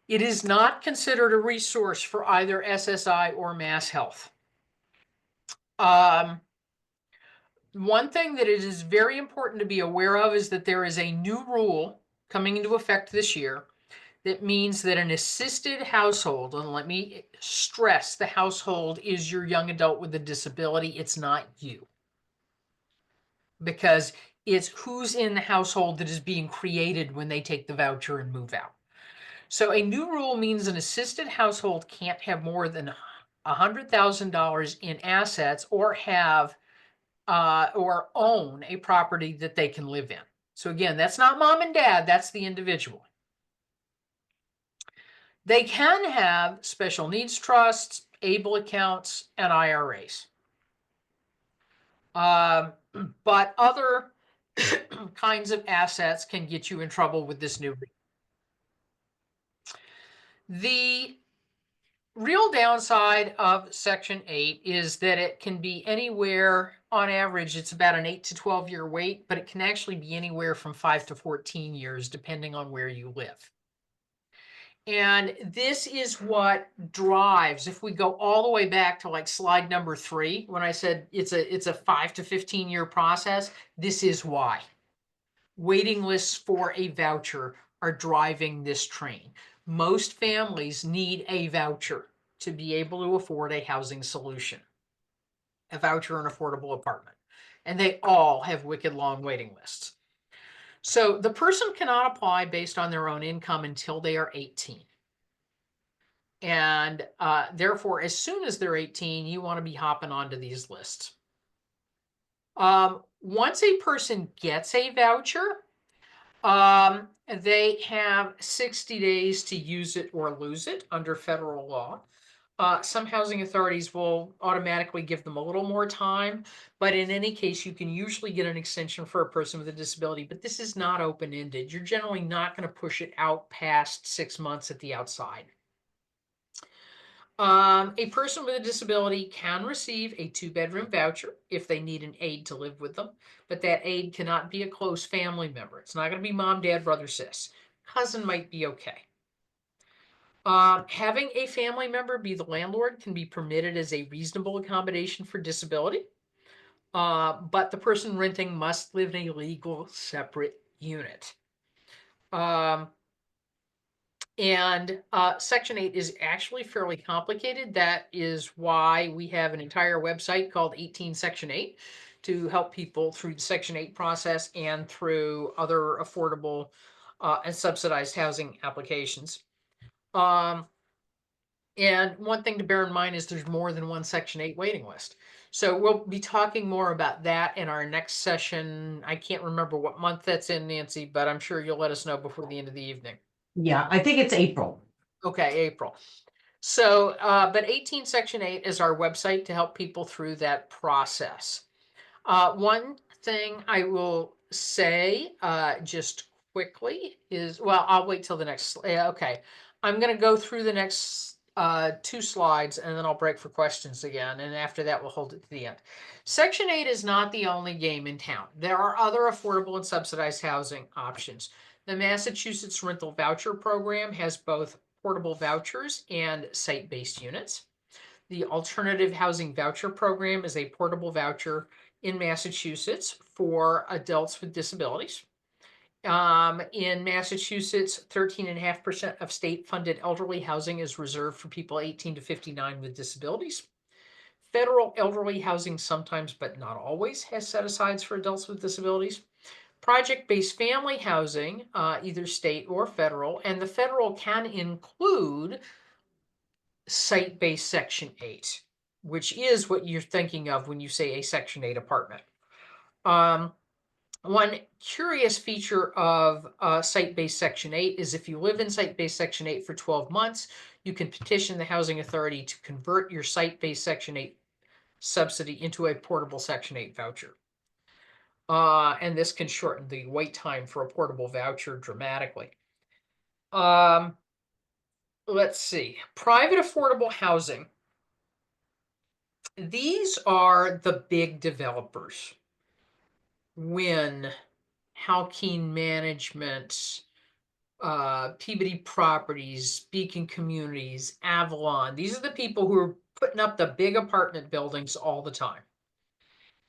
It is not considered a resource for either SSI or Mass Health. One thing that it is very important to be aware of is that there is a new rule coming into effect this year that means that an assisted household, and let me stress, the household is your young adult with a disability, it's not you. Because it's who's in the household that is being created when they take the voucher and move out. So a new rule means an assisted household can't have more than $100,000 in assets or have or own a property that they can live in. So again, that's not mom and dad, that's the individual. They can have special needs trusts, ABLE accounts, and IRAs. But other kinds of assets can get you in trouble with this new. The real downside of Section 8 is that it can be anywhere, on average, it's about an 8 to 12 year wait, but it can actually be anywhere from 5 to 14 years, depending on where you live. And this is what drives, if we go all the way back to like slide number 3, when I said it's a 5 to 15 year process, this is why. Waiting lists for a voucher are driving this train. Most families need a voucher to be able to afford a housing solution, a voucher, an affordable apartment, and they all have wicked long waiting lists. So the person cannot apply based on their own income until they are 18. And therefore, as soon as they're 18, you want to be hopping onto these lists. Once a person gets a voucher, they have 60 days to use it or lose it under federal law. Some housing authorities will automatically give them a little more time, but in any case, you can usually get an extension for a person with a disability, but this is not open-ended. You're generally not going to push it out past 6 months at the outside. A person with a disability can receive a 2-bedroom voucher if they need an aide to live with them, but that aide cannot be a close family member. It's not going to be mom, dad, brother, sis. Cousin might be okay. Having a family member be the landlord can be permitted as a reasonable accommodation for disability, but the person renting must live in a legal separate unit. Section 8 is actually fairly complicated. That is why we have an entire website called 18 Section 8 to help people through the Section 8 process and through other affordable and subsidized housing applications. And one thing to bear in mind is there's more than one Section 8 waiting list. So we'll be talking more about that in our next session. I can't remember what month that's in, Nancy, but I'm sure you'll let us know before the end of the evening. Yeah, I think it's April. Okay, April. So, but 18 Section 8 is our website to help people through that process. One thing I will say just quickly is, well, I'll wait till the next, okay. I'm going to go through the next 2 slides and then I'll break for questions again. And after that, we'll hold it to the end. Section 8 is not the only game in town. There are other affordable and subsidized housing options. The Massachusetts Rental Voucher Program has both portable vouchers and site-based units. The Alternative Housing Voucher Program is a portable voucher in Massachusetts for adults with disabilities. In Massachusetts, 13.5% of state-funded elderly housing is reserved for people 18 to 59 with disabilities. Federal elderly housing sometimes, but not always, has set-asides for adults with disabilities. Project-based family housing, either state or federal, and the federal can include site-based Section 8, which is what you're thinking of when you say a Section 8 apartment. One curious feature of site-based Section 8 is if you live in site-based Section 8 for 12 months, you can petition the Housing Authority to convert your site-based Section 8 subsidy into a portable Section 8 voucher. And this can shorten the wait time for a portable voucher dramatically. Let's see. Private affordable housing. These are the big developers. Wynn, Halkeen Management, Peabody Properties, Beacon Communities, Avalon. These are the people who are putting up the big apartment buildings all the time.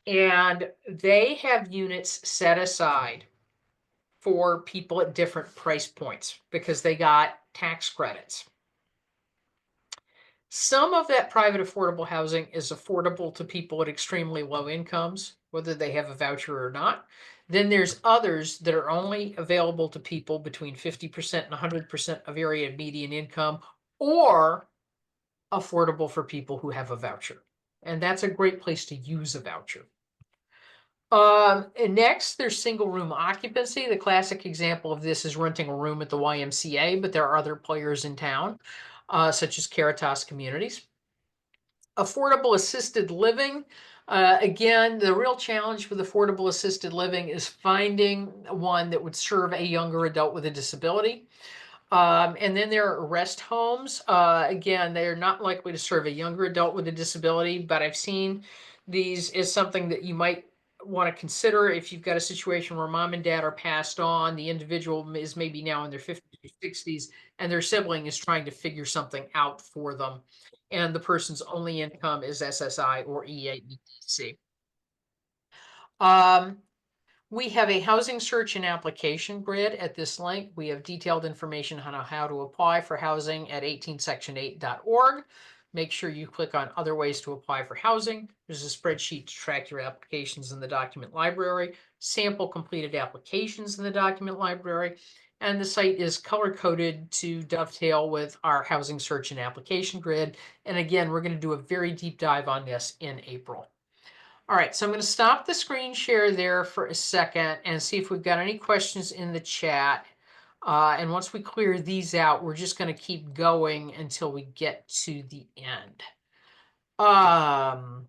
And they have units set aside for people at different price points because they got tax credits. Some of that private affordable housing is affordable to people at extremely low incomes, whether they have a voucher or not. Then there's others that are only available to people between 50% and 100% of area median income, or affordable for people who have a voucher. And that's a great place to use a voucher. And next, there's single room occupancy. The classic example of this is renting a room at the YMCA, but there are other players in town, such as Caritas Communities. Affordable assisted living. Again, the real challenge with affordable assisted living is finding one that would serve a younger adult with a disability. And then there are rest homes. Again, they're not likely to serve a younger adult with a disability, but I've seen these as something that you might want to consider if you've got a situation where mom and dad are passed on, the individual is maybe now in their 50s or 60s, and their sibling is trying to figure something out for them, and the person's only income is SSI or EABC. We have a housing search and application grid at this link. We have detailed information on how to apply for housing at 18section8.org. Make sure you click on other ways to apply for housing. There's a spreadsheet to track your applications in the document library, sample completed applications in the document library, and the site is color-coded to dovetail with our housing search and application grid. And again, we're going to do a very deep dive on this in April. All right, so I'm going to stop the screen share there for a second and see if we've got any questions in the chat. And once we clear these out, we're just going to keep going until we get to the end. Can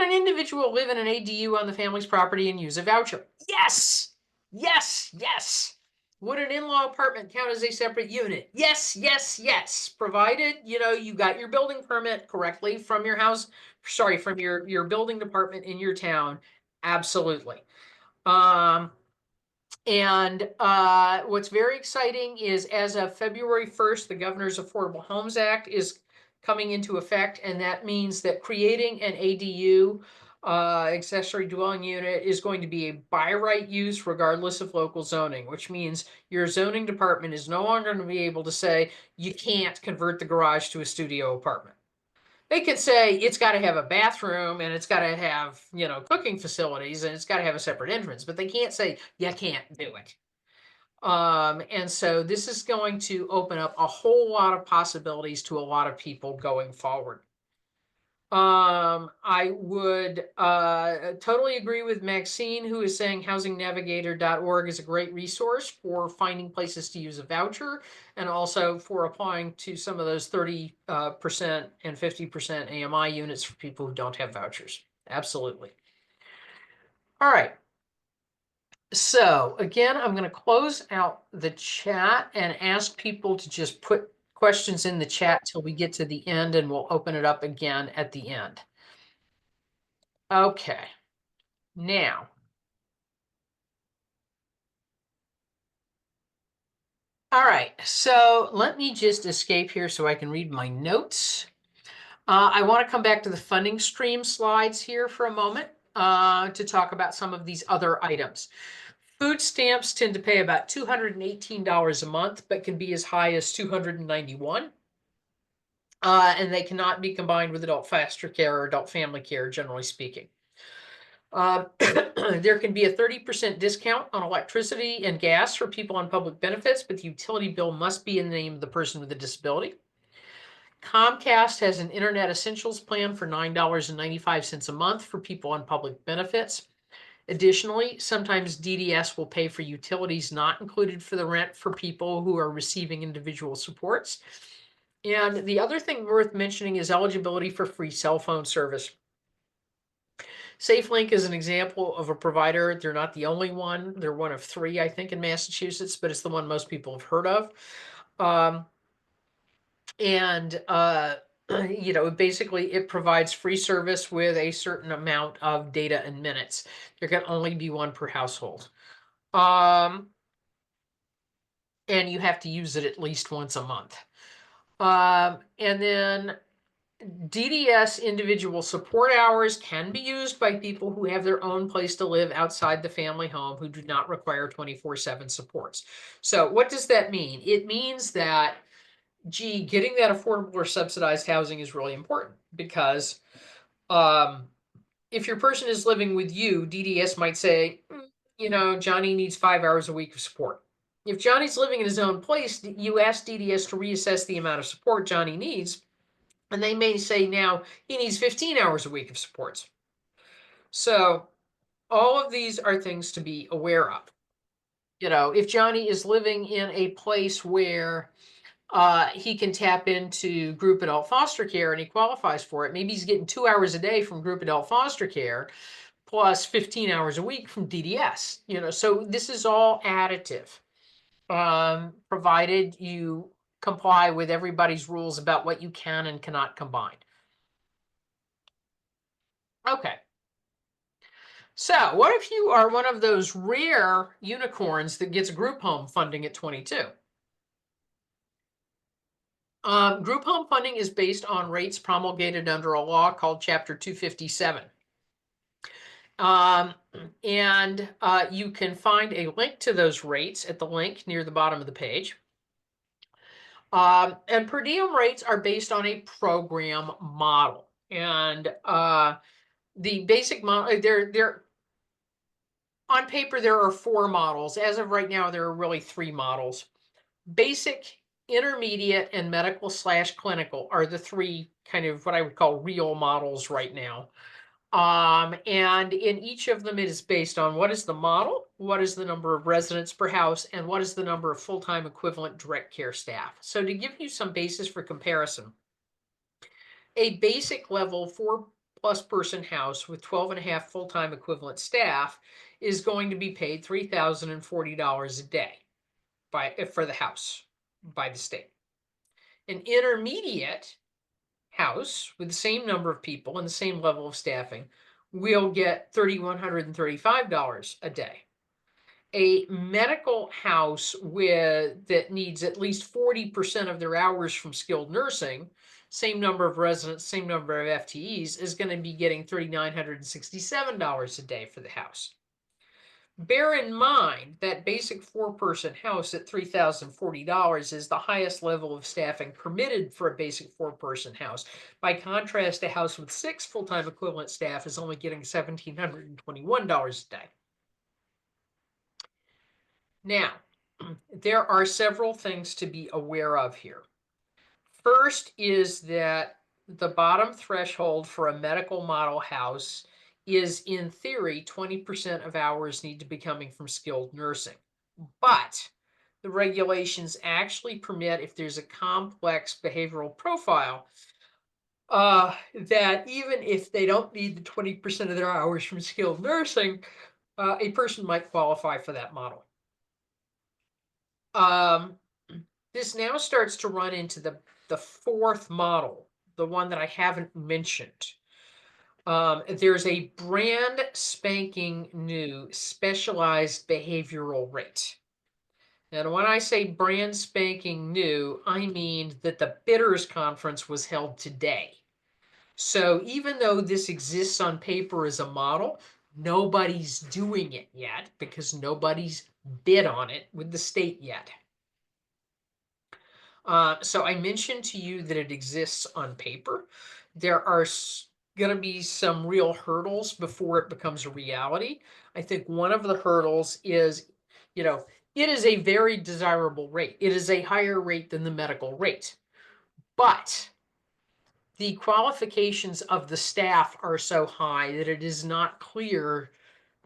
an individual live in an ADU on the family's property and use a voucher? Yes, yes, yes. Would an in-law apartment count as a separate unit? Yes, yes, yes. Provided, you got your building permit correctly from your house, from your building department in your town. Absolutely. And what's very exciting is as of February 1st, the Governor's Affordable Homes Act is coming into effect. And that means that creating an ADU, accessory dwelling unit, is going to be a by right use regardless of local zoning, which means your zoning department is no longer going to be able to say you can't convert the garage to a studio apartment. They could say it's got to have a bathroom and it's got to have, cooking facilities and it's got to have a separate entrance, but they can't say you can't do it. And so this is going to open up a whole lot of possibilities to a lot of people going forward. I would totally agree with Maxine, who is saying housingnavigator.org is a great resource for finding places to use a voucher and also for applying to some of those 30% and 50% AMI units for people who don't have vouchers. Absolutely. All right. So again, I'm going to close out the chat and ask people to just put questions in the chat till we get to the end, and we'll open it up again at the end. Okay, now. All right, so let me just escape here so I can read my notes. I want to come back to the funding stream slides here for a moment to talk about some of these other items. Food stamps tend to pay about $218 a month, but can be as high as $291. And they cannot be combined with adult foster care or adult family care, generally speaking. There can be a 30% discount on electricity and gas for people on public benefits, but the utility bill must be in the name of the person with a disability. Comcast has an Internet Essentials plan for $9.95 a month for people on public benefits. Additionally, sometimes DDS will pay for utilities not included for the rent for people who are receiving individual supports. And the other thing worth mentioning is eligibility for free cell phone service. SafeLink is an example of a provider. They're not the only one. They're one of 3, I think, in Massachusetts, but it's the one most people have heard of. Basically it provides free service with a certain amount of data and minutes. There can only be one per household. And you have to use it at least once a month. And then DDS individual support hours can be used by people who have their own place to live outside the family home who do not require 24/7 supports. So what does that mean? It means that, gee, getting that affordable or subsidized housing is really important because if your person is living with you, DDS might say, Johnny needs 5 hours a week of support. If Johnny's living in his own place, you ask DDS to reassess the amount of support Johnny needs, and they may say now he needs 15 hours a week of supports. So all of these are things to be aware of. If Johnny is living in a place where he can tap into group adult foster care and he qualifies for it, maybe he's getting 2 hours a day from group adult foster care plus 15 hours a week from DDS. So this is all additive, provided you comply with everybody's rules about what you can and cannot combine. Okay. So what if you are one of those rare unicorns that gets group home funding at 22? Group home funding is based on rates promulgated under a law called Chapter 257. You can find a link to those rates at the link near the bottom of the page. And per diem rates are based on a program model. And the basic model, they're on paper, there are 4 models. As of right now, there are really 3 models. Basic, intermediate, and medical/clinical are the 3 kind of what I would call real models right now. And in each of them, it is based on what is the model, what is the number of residents per house, and what is the number of full-time equivalent direct care staff. So to give you some basis for comparison, a basic level 4+ person house with 12.5 full-time equivalent staff is going to be paid $3,040 a day for the house by the state. An intermediate house with the same number of people and the same level of staffing will get $3,135 a day. A medical house that needs at least 40% of their hours from skilled nursing, same number of residents, same number of FTEs, is going to be getting $3,967 a day for the house. Bear in mind that basic 4-person house at $3,040 is the highest level of staffing permitted for a basic 4-person house. By contrast, a house with 6 full-time equivalent staff is only getting $1,721 a day. Now, there are several things to be aware of here. First is that the bottom threshold for a medical model house is, in theory, 20% of hours need to be coming from skilled nursing. But the regulations actually permit, if there's a complex behavioral profile, that even if they don't need the 20% of their hours from skilled nursing, a person might qualify for that model. This now starts to run into the 4th model, the one that I haven't mentioned. There's a brand spanking new specialized behavioral rate. And when I say brand spanking new, I mean that the bidders conference was held today. So even though this exists on paper as a model, Nobody's doing it yet because nobody's bid on it with the state yet. So I mentioned to you that it exists on paper. There are going to be some real hurdles before it becomes a reality. I think one of the hurdles is, it is a very desirable rate. It is a higher rate than the medical rate. But the qualifications of the staff are so high that it is not clear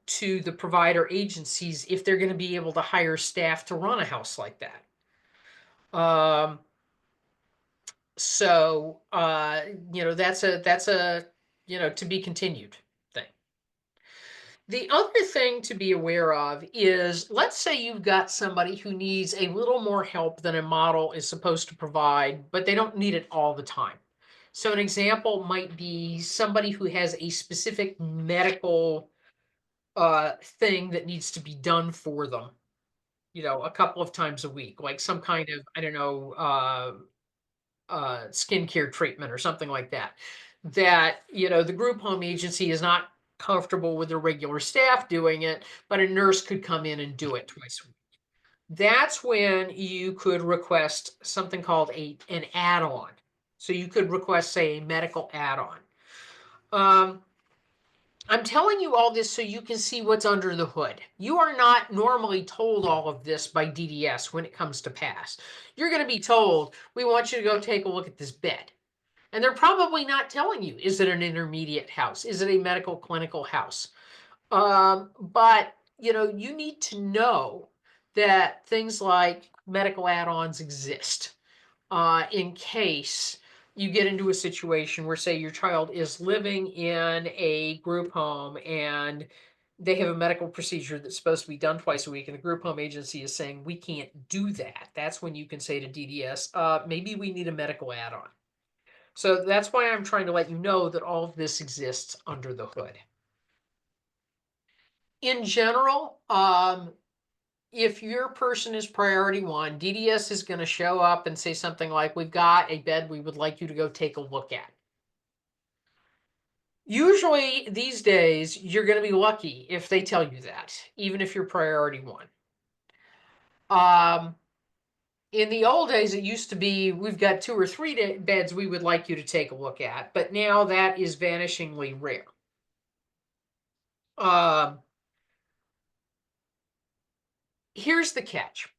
to the provider agencies if they're going to be able to hire staff to run a house like that. So that's a to be continued thing. The other thing to be aware of is, let's say you've got somebody who needs a little more help than a model is supposed to provide, but they don't need it all the time. So an example might be somebody who has a specific medical thing that needs to be done for them, a couple of times a week, like some kind of, I don't know, skincare treatment or something like that, the group home agency is not comfortable with their regular staff doing it, but a nurse could come in and do it twice a week. That's when you could request something called an add-on. So you could request, say, a medical add-on. I'm telling you all this so you can see what's under the hood. You are not normally told all of this by DDS when it comes to pass. You're going to be told, we want you to go take a look at this bed. And they're probably not telling you, is it an intermediate house? Is it a medical clinical house? But, you need to know that things like medical add-ons exist in case you get into a situation where, say, your child is living in a group home and they have a medical procedure that's supposed to be done twice a week, and the group home agency is saying, we can't do that. That's when you can say to DDS, maybe we need a medical add-on. So that's why I'm trying to let you know that all of this exists under the hood. In general, if your person is priority one, DDS is going to show up and say something like, we've got a bed we would like you to go take a look at. Usually these days, you're going to be lucky if they tell you that, even if you're priority one. In the old days, it used to be, we've got 2 or 3 beds we would like you to take a look at, but now that is vanishingly rare. Here's the catch.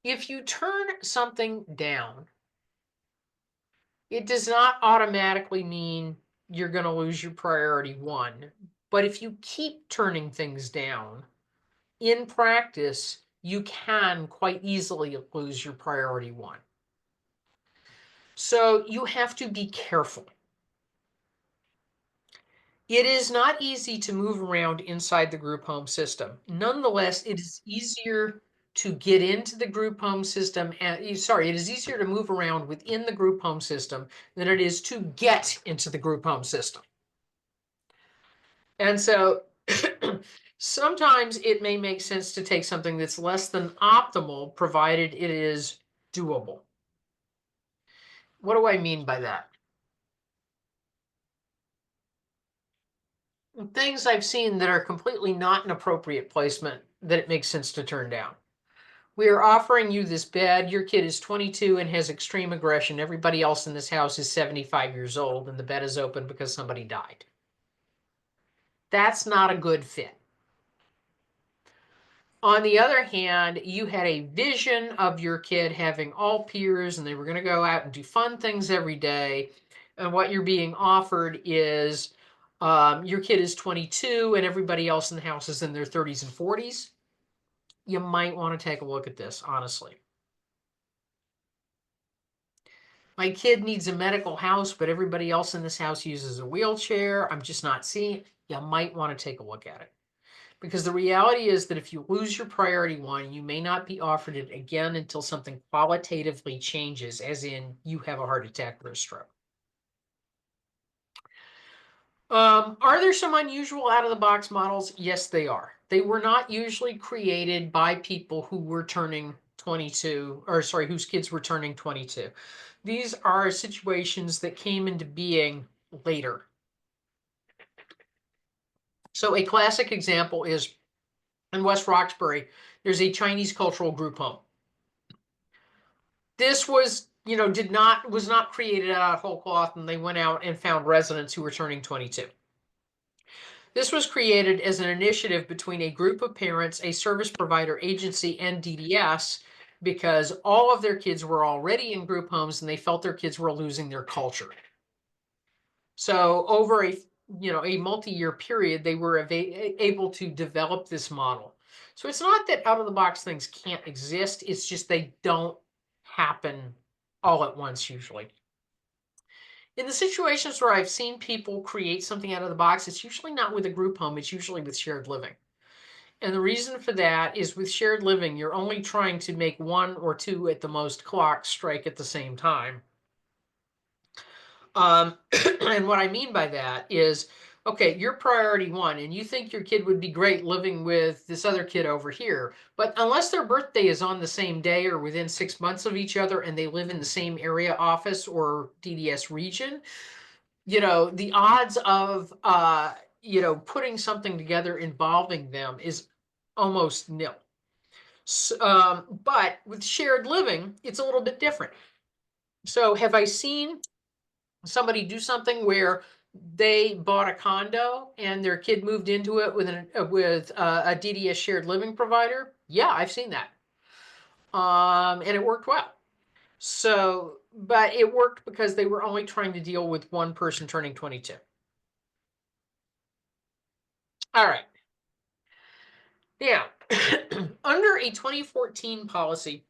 If you turn something down, it does not automatically mean you're going to lose your priority one. But if you keep turning things down, in practice, you can quite easily lose your priority one. So you have to be careful. It is not easy to move around inside the group home system. Nonetheless, it is easier to get into the group home system, and it is easier to move around within the group home system than it is to get into the group home system. And so sometimes it may make sense to take something that's less than optimal, provided it is doable. What do I mean by that? Things I've seen that are completely not an appropriate placement that it makes sense to turn down. We are offering you this bed. Your kid is 22 and has extreme aggression. Everybody else in this house is 75 years old, and the bed is open because somebody died. That's not a good fit. On the other hand, you had a vision of your kid having all peers, and they were going to go out and do fun things every day. And what you're being offered is your kid is 22 and everybody else in the house is in their 30s and 40s. You might want to take a look at this, honestly. My kid needs a medical house, but everybody else in this house uses a wheelchair. I'm just not seeing it. You might want to take a look at it. Because the reality is that if you lose your priority one, you may not be offered it again until something qualitatively changes, as in you have a heart attack or a stroke. Are there some unusual out-of-the-box models? Yes, they are. They were not usually created by people who were turning 22, or sorry, whose kids were turning 22. These are situations that came into being later. So a classic example is in West Roxbury, there's a Chinese cultural group home. This was, was not created out of whole cloth, and they went out and found residents who were turning 22. This was created as an initiative between a group of parents, a service provider agency, and DDS, because all of their kids were already in group homes and they felt their kids were losing their culture. So over a multi-year period, they were able to develop this model. So it's not that out of the box things can't exist. It's just they don't happen all at once usually. In the situations where I've seen people create something out of the box, it's usually not with a group home, it's usually with shared living. And the reason for that is with shared living, you're only trying to make one or two at the most clocks strike at the same time. And what I mean by that is, okay, you're priority one, and you think your kid would be great living with this other kid over here. But unless their birthday is on the same day or within 6 months of each other and they live in the same area office or DDS region, the odds of, putting something together involving them is almost nil. So, but with shared living, it's a little bit different. So have I seen somebody do something where they bought a condo and their kid moved into it with a DDS shared living provider? Yeah, I've seen that. And it worked well. So, but it worked because they were only trying to deal with one person turning 22. All right. Now, under a 2014 policy,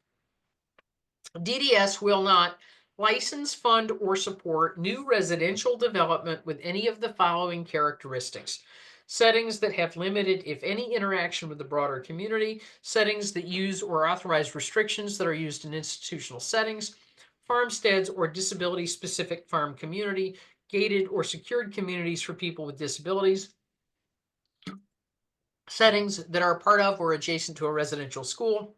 DDS will not license, fund, or support new residential development with any of the following characteristics. Settings that have limited, if any, interaction with the broader community, settings that use or authorize restrictions that are used in institutional settings, farmsteads or disability-specific farm community, gated or secured communities for people with disabilities, settings that are part of or adjacent to a residential school,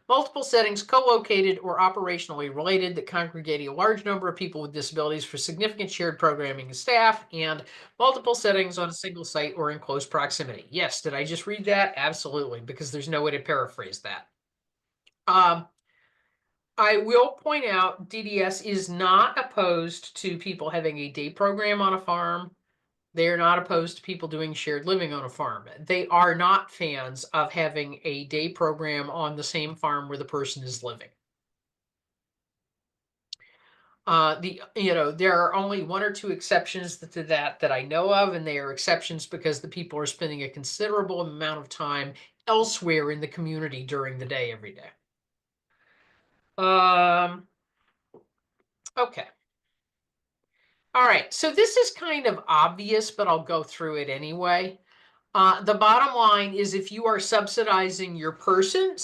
multiple settings co-located or operationally related that congregate a large number of people with disabilities for significant shared programming and staff, and multiple settings on a single site or in close proximity. Yes, did I just read that? Absolutely, because there's no way to paraphrase that. I will point out DDS is not opposed to people having a day program on a farm. They are not opposed to people doing shared living on a farm. They are not fans of having a day program on the same farm where the person is living. There are only one or two exceptions to that I know of, and they are exceptions because the people are spending a considerable amount of time elsewhere in the community during the day every day. Okay. All right, so this is kind of obvious, but I'll go through it anyway. The bottom line is if you are subsidizing your person,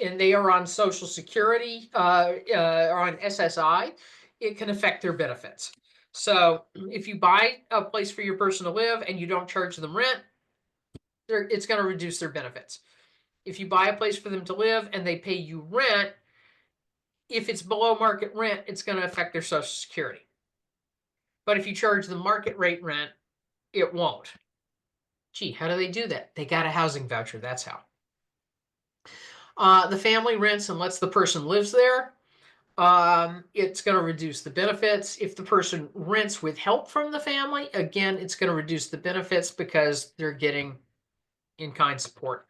and they are on Social Security or on SSI, it can affect their benefits. So if you buy a place for your person to live and you don't charge them rent, it's going to reduce their benefits. If you buy a place for them to live and they pay you rent, if it's below market rent, it's going to affect their Social Security. But if you charge the market rate rent, it won't. Gee, how do they do that? They got a housing voucher. That's how. The family rents and lets the person lives there. It's going to reduce the benefits. If the person rents with help from the family, again, it's going to reduce the benefits because they're getting in-kind support.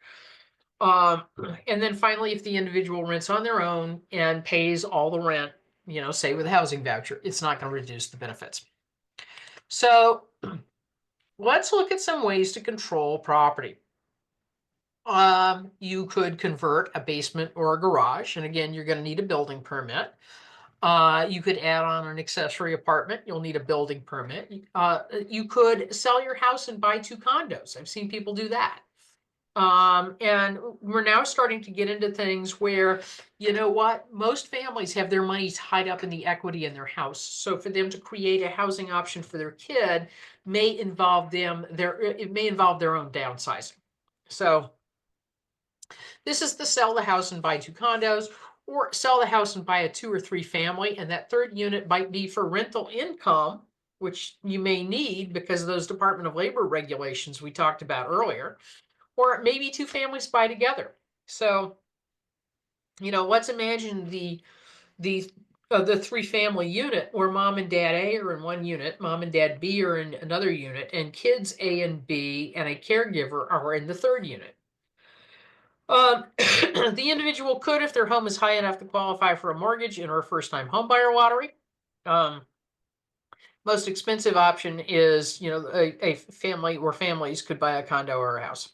And then finally, if the individual rents on their own and pays all the rent, say with a housing voucher, it's not going to reduce the benefits. So let's look at some ways to control property. You could convert a basement or a garage, and again, you're going to need a building permit. You could add on an accessory apartment. You'll need a building permit. You could sell your house and buy 2 condos. I've seen people do that. And we're now starting to get into things where, most families have their money tied up in the equity in their house. So for them to create a housing option for their kid may involve their own downsizing. So this is the sell the house and buy 2 condos, or sell the house and buy a 2 or 3 family, and that third unit might be for rental income which you may need because of those Department of Labor regulations we talked about earlier, or maybe two families buy together. So, let's imagine the the three-family unit where mom and dad A are in one unit, mom and dad B are in another unit, and kids A and B and a caregiver are in the third unit. The individual could, if their home is high enough to qualify for a mortgage, enter a first-time homebuyer lottery. Most expensive option is, a family or families could buy a condo or a house.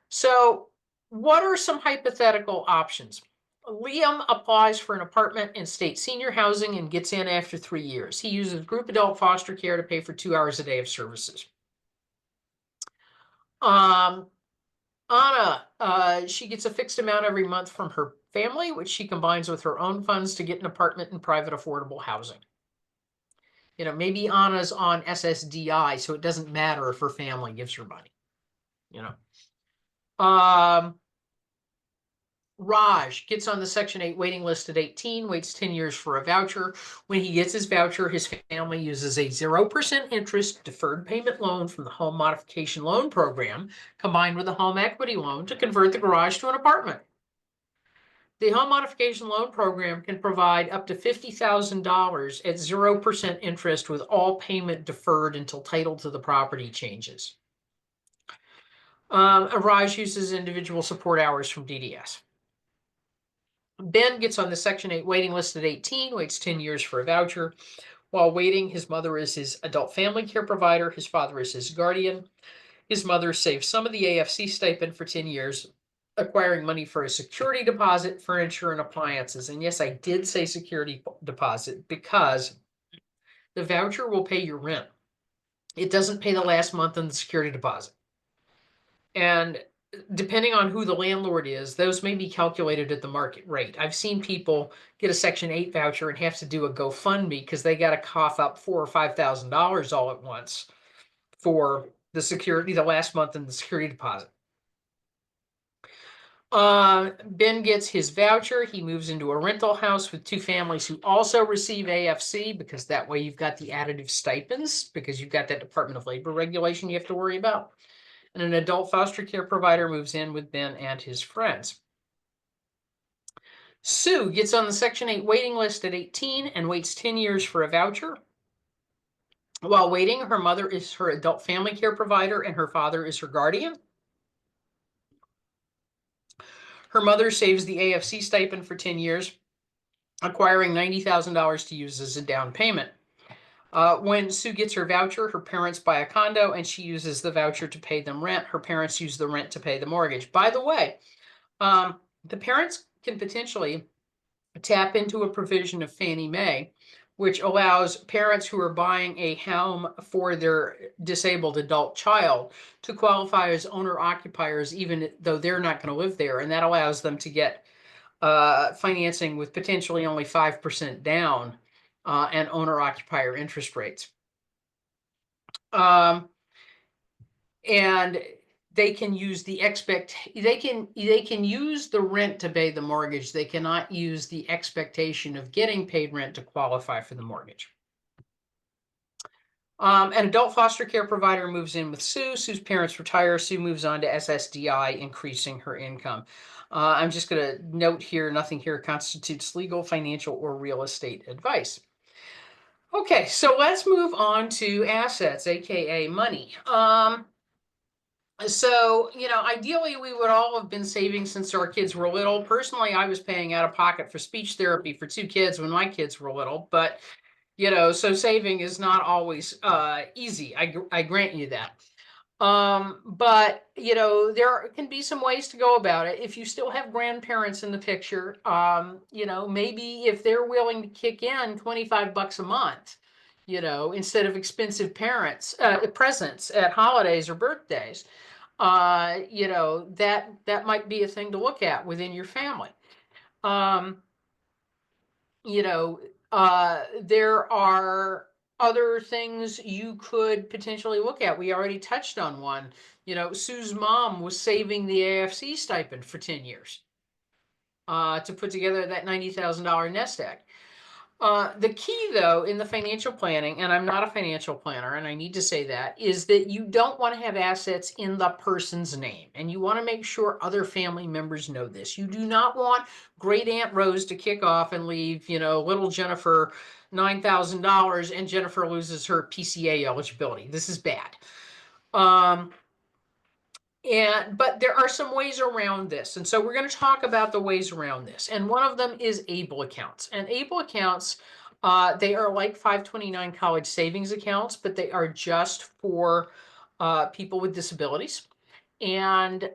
So, what are some hypothetical options? Liam applies for an apartment in state senior housing and gets in after 3 years. He uses group adult foster care to pay for 2 hours a day of services. Anna, she gets a fixed amount every month from her family, which she combines with her own funds to get an apartment in private affordable housing. Maybe Anna's on SSDI, so it doesn't matter if her family gives her money. Raj gets on the Section 8 waiting list at 18, waits 10 years for a voucher. When he gets his voucher, his family uses a 0% interest deferred payment loan from the Home Modification Loan Program, combined with a home equity loan, to convert the garage to an apartment. The Home Modification Loan Program can provide up to $50,000 at 0% interest with all payment deferred until title to the property changes. Raj uses individual support hours from DDS. Ben gets on the Section 8 waiting list at 18, waits 10 years for a voucher. While waiting, his mother is his adult family care provider. His father is his guardian. His mother saves some of the AFC stipend for 10 years, acquiring money for a security deposit, furniture, and appliances. And yes, I did say security deposit because the voucher will pay your rent. It doesn't pay the last month in the security deposit. And depending on who the landlord is, those may be calculated at the market rate. I've seen people get a Section 8 voucher and have to do a GoFundMe because they got to cough up $4,000 or $5,000 all at once for the last month in the security deposit. Ben gets his voucher. He moves into a rental house with two families who also receive AFC, because that way you've got the additive stipends, because you've got that Department of Labor regulation you have to worry about. And an adult foster care provider moves in with Ben and his friends. Sue gets on the Section 8 waiting list at 18 and waits 10 years for a voucher. While waiting, her mother is her adult family care provider and her father is her guardian. Her mother saves the AFC stipend for 10 years, acquiring $90,000 to use as a down payment. When Sue gets her voucher, her parents buy a condo and she uses the voucher to pay them rent. Her parents use the rent to pay the mortgage. By the way, the parents can potentially tap into a provision of Fannie Mae, which allows parents who are buying a home for their disabled adult child to qualify as owner-occupiers, even though they're not going to live there. And that allows them to get financing with potentially only 5% down and owner-occupier interest rates. And they can use they can use the rent to pay the mortgage. They cannot use the expectation of getting paid rent to qualify for the mortgage. An adult foster care provider moves in with Sue. Sue's parents retire. Sue moves on to SSDI, increasing her income. I'm just going to note here, nothing here constitutes legal, financial, or real estate advice. Okay, so let's move on to assets, aka money. So, ideally we would all have been saving since our kids were little. Personally, I was paying out of pocket for speech therapy for 2 kids when my kids were little, but so saving is not always easy. I grant you that. But there can be some ways to go about it. If you still have grandparents in the picture, maybe if they're willing to kick in $25 a month, instead of expensive presents at holidays or birthdays, that might be a thing to look at within your family. There are other things you could potentially look at. We already touched on one. Sue's mom was saving the AFC stipend for 10 years to put together that $90,000 nest egg. The key, though, in the financial planning, and I'm not a financial planner, and I need to say that, is that you don't want to have assets in the person's name. And you want to make sure other family members know this. You do not want great Aunt Rose to kick off and leave, little Jennifer $9,000 and Jennifer loses her PCA eligibility. This is bad. But there are some ways around this. And so we're going to talk about the ways around this. And one of them is ABLE accounts. And ABLE accounts, they are like 529 college savings accounts, but they are just for people with disabilities. And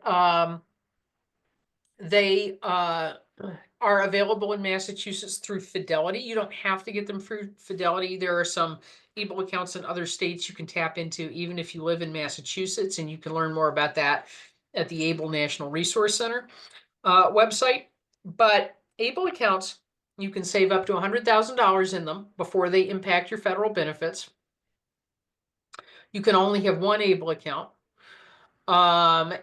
they are available in Massachusetts through Fidelity. You don't have to get them through Fidelity. There are some ABLE accounts in other states you can tap into, even if you live in Massachusetts, and you can learn more about that at the ABLE National Resource Center website. But ABLE accounts, you can save up to $100,000 in them before they impact your federal benefits. You can only have one ABLE account. Up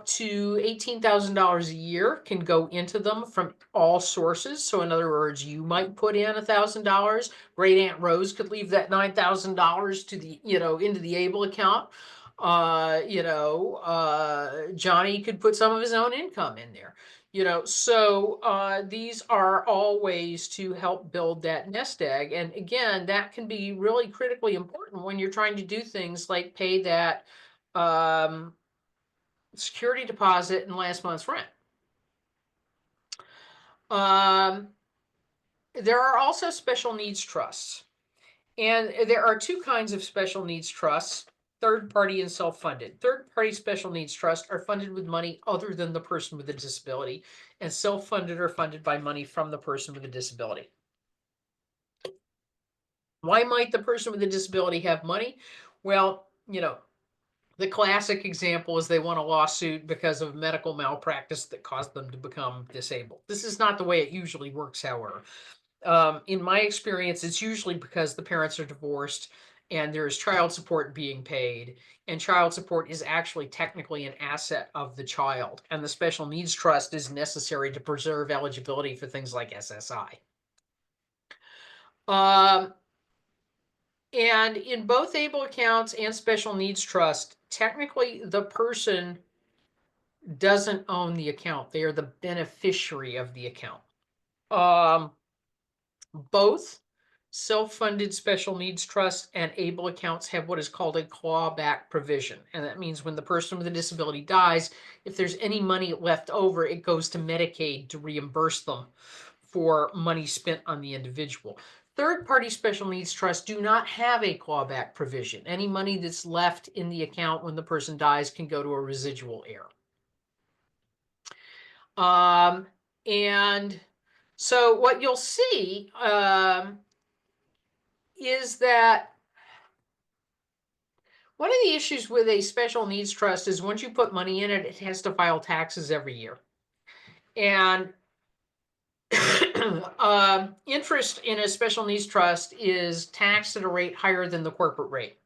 to $18,000 a year can go into them from all sources. So in other words, you might put in $1,000. Great Aunt Rose could leave that $9,000 to the, into the ABLE account. Johnny could put some of his own income in there. So these are all ways to help build that nest egg. And again, that can be really critically important when you're trying to do things like pay that security deposit and last month's rent. There are also special needs trusts. And there are two kinds of special needs trusts, third-party and self-funded. Third-party special needs trusts are funded with money other than the person with a disability, and self-funded are funded by money from the person with a disability. Why might the person with a disability have money? Well, the classic example is they won a lawsuit because of medical malpractice that caused them to become disabled. This is not the way it usually works, however. In my experience, it's usually because the parents are divorced and there's child support being paid, and child support is actually technically an asset of the child, and the special needs trust is necessary to preserve eligibility for things like SSI. And in both ABLE accounts and special needs trust, technically the person doesn't own the account. They are the beneficiary of the account. Both self-funded special needs trust and ABLE accounts have what is called a clawback provision. And that means when the person with a disability dies, if there's any money left over, it goes to Medicaid to reimburse them for money spent on the individual. Third-party special needs trusts do not have a clawback provision. Any money that's left in the account when the person dies can go to a residual heir. And so what you'll see is that one of the issues with a special needs trust is once you put money in it, it has to file taxes every year. And interest in a special needs trust is taxed at a rate higher than the corporate rate.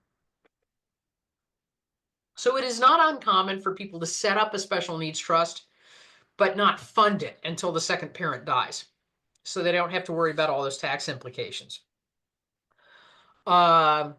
So it is not uncommon for people to set up a special needs trust, but not fund it until the second parent dies. So they don't have to worry about all those tax implications. And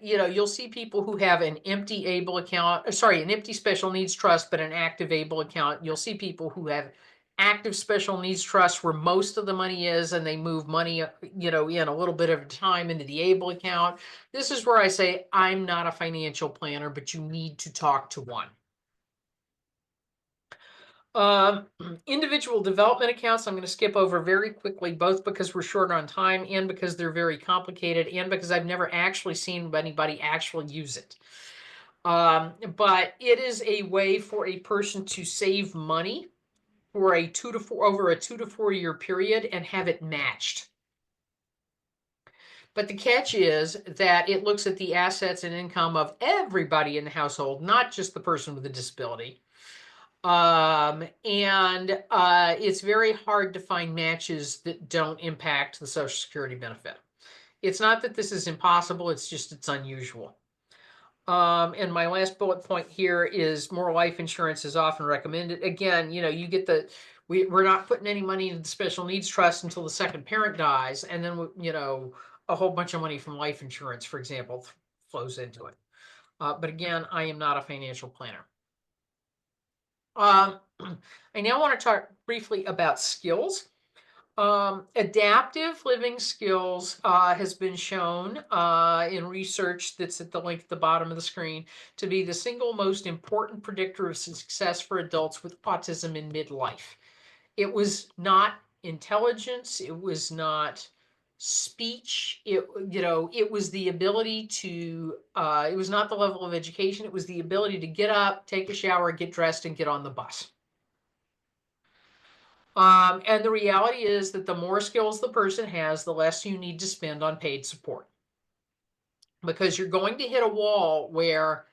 you'll see people who have an empty ABLE account, an empty special needs trust, but an active ABLE account. You'll see people who have active special needs trusts where most of the money is, and they move money, in a little bit of time into the ABLE account. This is where I say, I'm not a financial planner, but you need to talk to one. Individual development accounts, I'm going to skip over very quickly, both because we're short on time and because they're very complicated and because I've never actually seen anybody actually use it. But it is a way for a person to save money for over a 2 to 4 year period and have it matched. But the catch is that it looks at the assets and income of everybody in the household, not just the person with a disability. It's very hard to find matches that don't impact the Social Security benefit. It's not that this is impossible, it's unusual. And my last bullet point here is more life insurance is often recommended. Again, you get We're not putting any money into the special needs trust until the second parent dies, and then, you know, a whole bunch of money from life insurance, for example, flows into it. But again, I am not a financial planner. I now want to talk briefly about skills. Adaptive living skills has been shown in research that's at the link at the bottom of the screen to be the single most important predictor of success for adults with autism in midlife. It was not intelligence, it was not speech, it was the ability to, it was not the level of education, it was the ability to get up, take a shower, get dressed, and get on the bus. And the reality is that the more skills the person has, the less you need to spend on paid support. Because you're going to hit a wall where,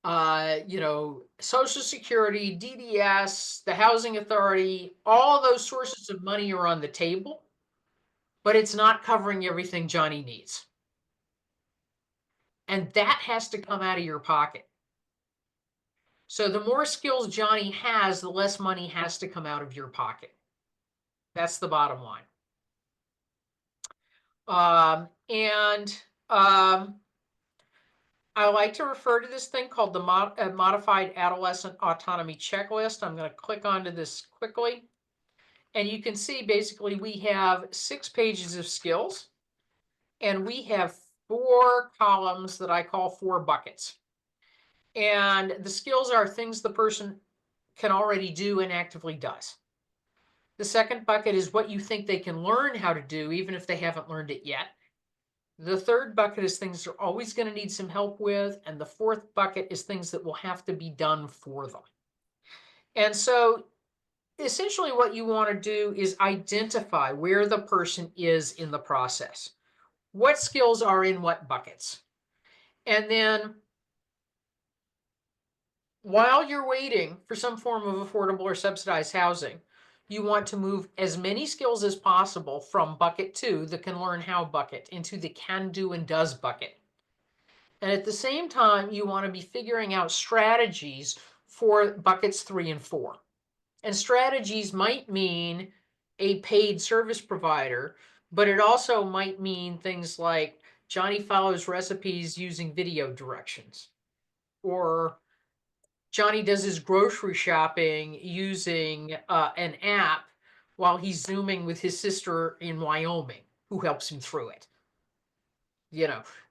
Social Security, DDS, the Housing Authority, all those sources of money are on the table, but it's not covering everything Johnny needs. And that has to come out of your pocket. So the more skills Johnny has, the less money has to come out of your pocket. That's the bottom line. I like to refer to this thing called the Modified Adolescent Autonomy Checklist. I'm going to click onto this quickly. And you can see basically we have 6 pages of skills. And we have 4 columns that I call 4 buckets. And the skills are things the person can already do and actively does. The second bucket is what you think they can learn how to do, even if they haven't learned it yet. The third bucket is things they're always going to need some help with. And the fourth bucket is things that will have to be done for them. And so essentially what you want to do is identify where the person is in the process. What skills are in what buckets? And then while you're waiting for some form of affordable or subsidized housing, you want to move as many skills as possible from bucket 2, the can learn how bucket, into the can do and does bucket. And at the same time, you want to be figuring out strategies for buckets 3 and 4. And strategies might mean a paid service provider, but it also might mean things like Johnny follows recipes using video directions, or Johnny does his grocery shopping using an app while he's Zooming with his sister in Wyoming, who helps him through it.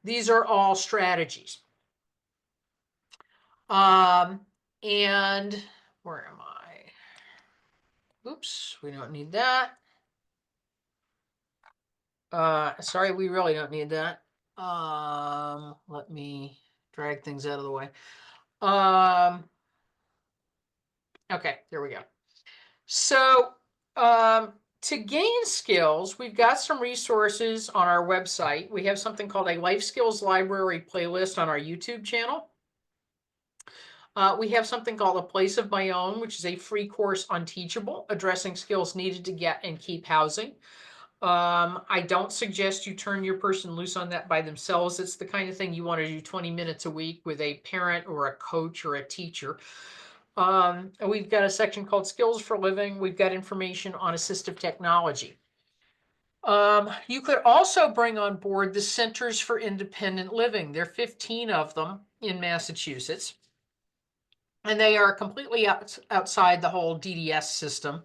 These are all strategies. And where am I? Oops, we don't need that. Sorry, we really don't need that. Let me drag things out of the way. Okay, there we go. So, to gain skills, we've got some resources on our website. We have something called a Life Skills Library playlist on our YouTube channel. We have something called A Place of My Own, which is a free course on Teachable, addressing skills needed to get and keep housing. I don't suggest you turn your person loose on that by themselves. It's the kind of thing you want to do 20 minutes a week with a parent or a coach or a teacher. We've got a section called Skills for Living. We've got information on assistive technology. You could also bring on board the Centers for Independent Living. There are 15 of them in Massachusetts. And they are completely outside the whole DDS system,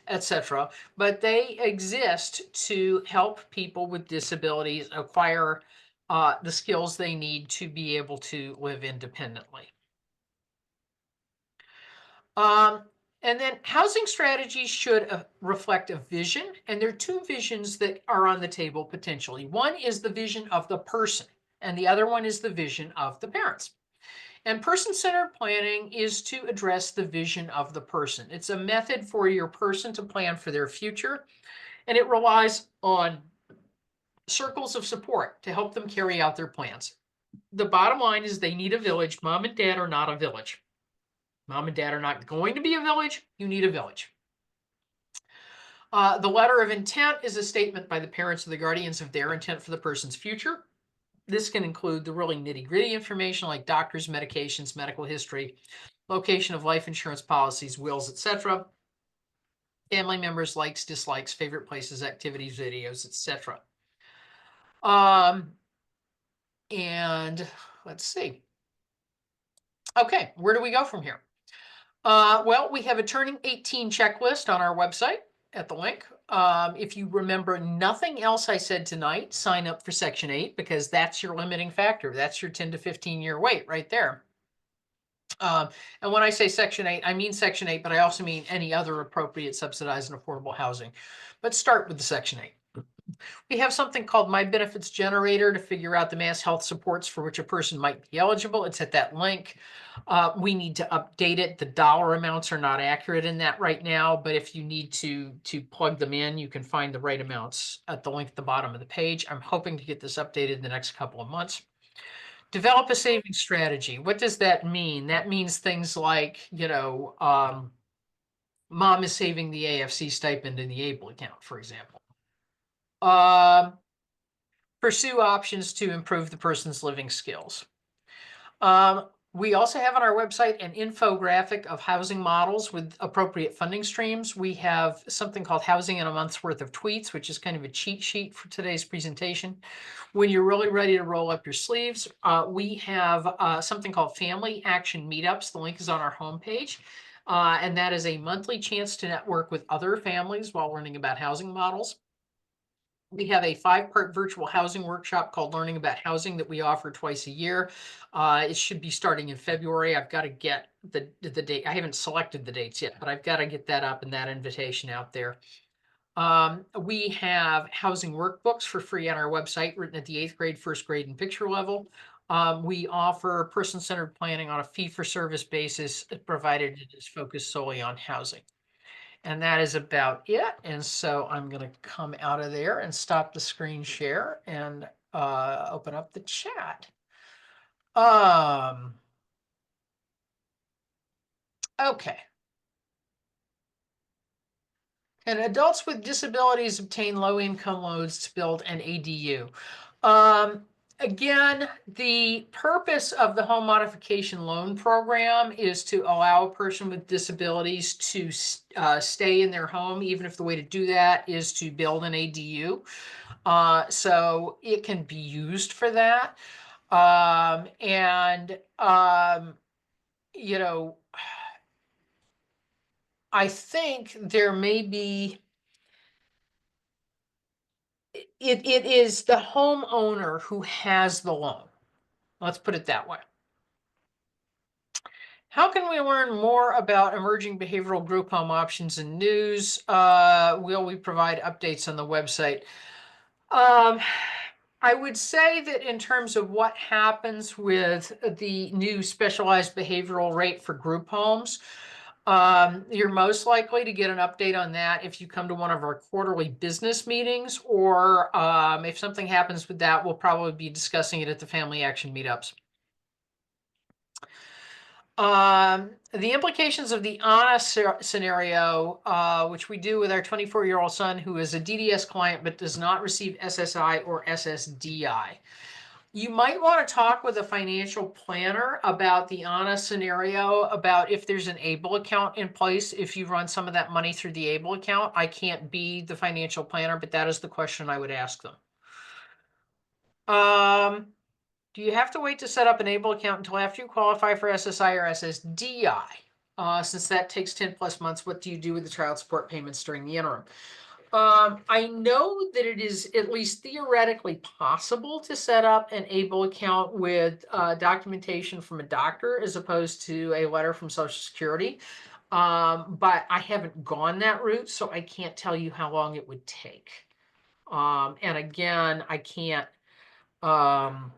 etc. But they exist to help people with disabilities acquire the skills they need to be able to live independently. And then housing strategies should reflect a vision. And there are 2 visions that are on the table potentially. One is the vision of the person, and the other one is the vision of the parents. And person-centered planning is to address the vision of the person. It's a method for your person to plan for their future, and it relies on circles of support to help them carry out their plans. The bottom line is they need a village. Mom and dad are not a village. Mom and dad are not going to be a village. You need a village. The letter of intent is a statement by the parents or the guardians of their intent for the person's future. This can include the really nitty-gritty information like doctors, medications, medical history, location of life insurance policies, wills, etc. family members' likes, dislikes, favorite places, activities, videos, etc. And let's see. Okay, where do we go from here? Well, we have a turning 18 checklist on our website at the link. If you remember nothing else I said tonight, sign up for Section 8 because that's your limiting factor. That's your 10 to 15 year wait right there. And when I say Section 8, I mean Section 8, but I also mean any other appropriate subsidized and affordable housing. But start with the Section 8. We have something called My Benefits Generator to figure out the mass health supports for which a person might be eligible. It's at that link. We need to update it. The dollar amounts are not accurate in that right now, but if you need to plug them in, you can find the right amounts at the link at the bottom of the page. I'm hoping to get this updated in the next couple of months. Develop a savings strategy. What does that mean? That means things like, mom is saving the AFC stipend in the ABLE account, for example. Pursue options to improve the person's living skills. We also have on our website an infographic of housing models with appropriate funding streams. We have something called Housing in a Month's Worth of Tweets, which is kind of a cheat sheet for today's presentation. When you're really ready to roll up your sleeves, we have something called Family Action Meetups. The link is on our homepage. And that is a monthly chance to network with other families while learning about housing models. We have a 5-part virtual housing workshop called Learning About Housing that we offer twice a year. It should be starting in February. I've got to get the date. I haven't selected the dates yet, but I've got to get that up and that invitation out there. We have housing workbooks for free on our website, written at the 8th grade, 1st grade, and picture level. We offer person-centered planning on a fee-for-service basis, provided it is focused solely on housing. And that is about it. And so I'm going to come out of there and stop the screen share and open up the chat. Okay. And adults with disabilities obtain low-income loans to build an ADU. Again, the purpose of the home modification loan program is to allow a person with disabilities to stay in their home, even if the way to do that is to build an ADU. So it can be used for that. I think there may be, it is the homeowner who has the loan. Let's put it that way. How can we learn more about emerging behavioral group home options and news? Will we provide updates on the website? I would say that in terms of what happens with the new specialized behavioral rate for group homes, you're most likely to get an update on that if you come to one of our quarterly business meetings, or if something happens with that, we'll probably be discussing it at the Family Action Meetups. The implications of the Anna scenario, which we do with our 24-year-old son who is a DDS client but does not receive SSI or SSDI. You might want to talk with a financial planner about the Anna scenario, about if there's an ABLE account in place, if you run some of that money through the ABLE account. I can't be the financial planner, but that is the question I would ask them. Do you have to wait to set up an ABLE account until after you qualify for SSI or SSDI? Since that takes 10 plus months, what do you do with the child support payments during the interim? I know that it is at least theoretically possible to set up an ABLE account with documentation from a doctor as opposed to a letter from Social Security. But I haven't gone that route, so I can't tell you how long it would take. And again, I can't, tell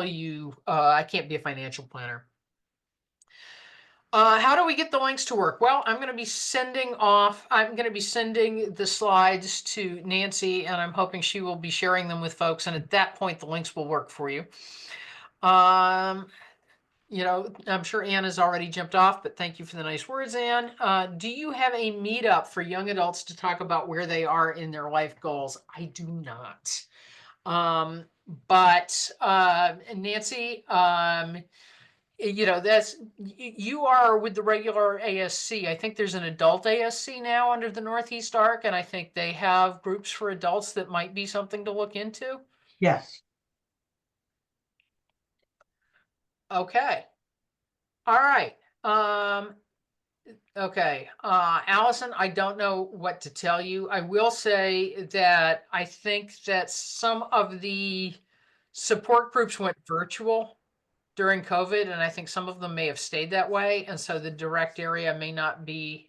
you, I can't be a financial planner. How do we get the links to work? Well, I'm going to be sending the slides to Nancy, and I'm hoping she will be sharing them with folks. And at that point, the links will work for you. I'm sure Anna's already jumped off, but thank you for the nice words, Ann. Do you have a meetup for young adults to talk about where they are in their life goals? I do not. But Nancy, You know, you are with the regular ASC. I think there's an adult ASC now under the Northeast Arc, and I think they have groups for adults that might be something to look into. Yes. Okay. All right. Okay. Allison, I don't know what to tell you. I will say that I think that some of the support groups went virtual during COVID, and I think some of them may have stayed that way. And so the direct area may not be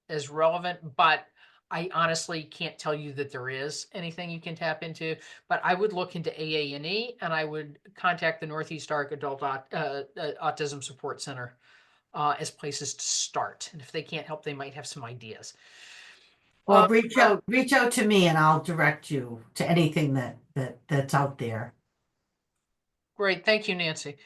as relevant, but I honestly can't tell you that there is anything you can tap into. But I would look into AA&E, and I would contact the Northeast Arc Autism Support Center as places to start. And if they can't help, they might have some ideas. Well, reach out to me and I'll direct you to anything that's out there. Great. Thank you, Nancy.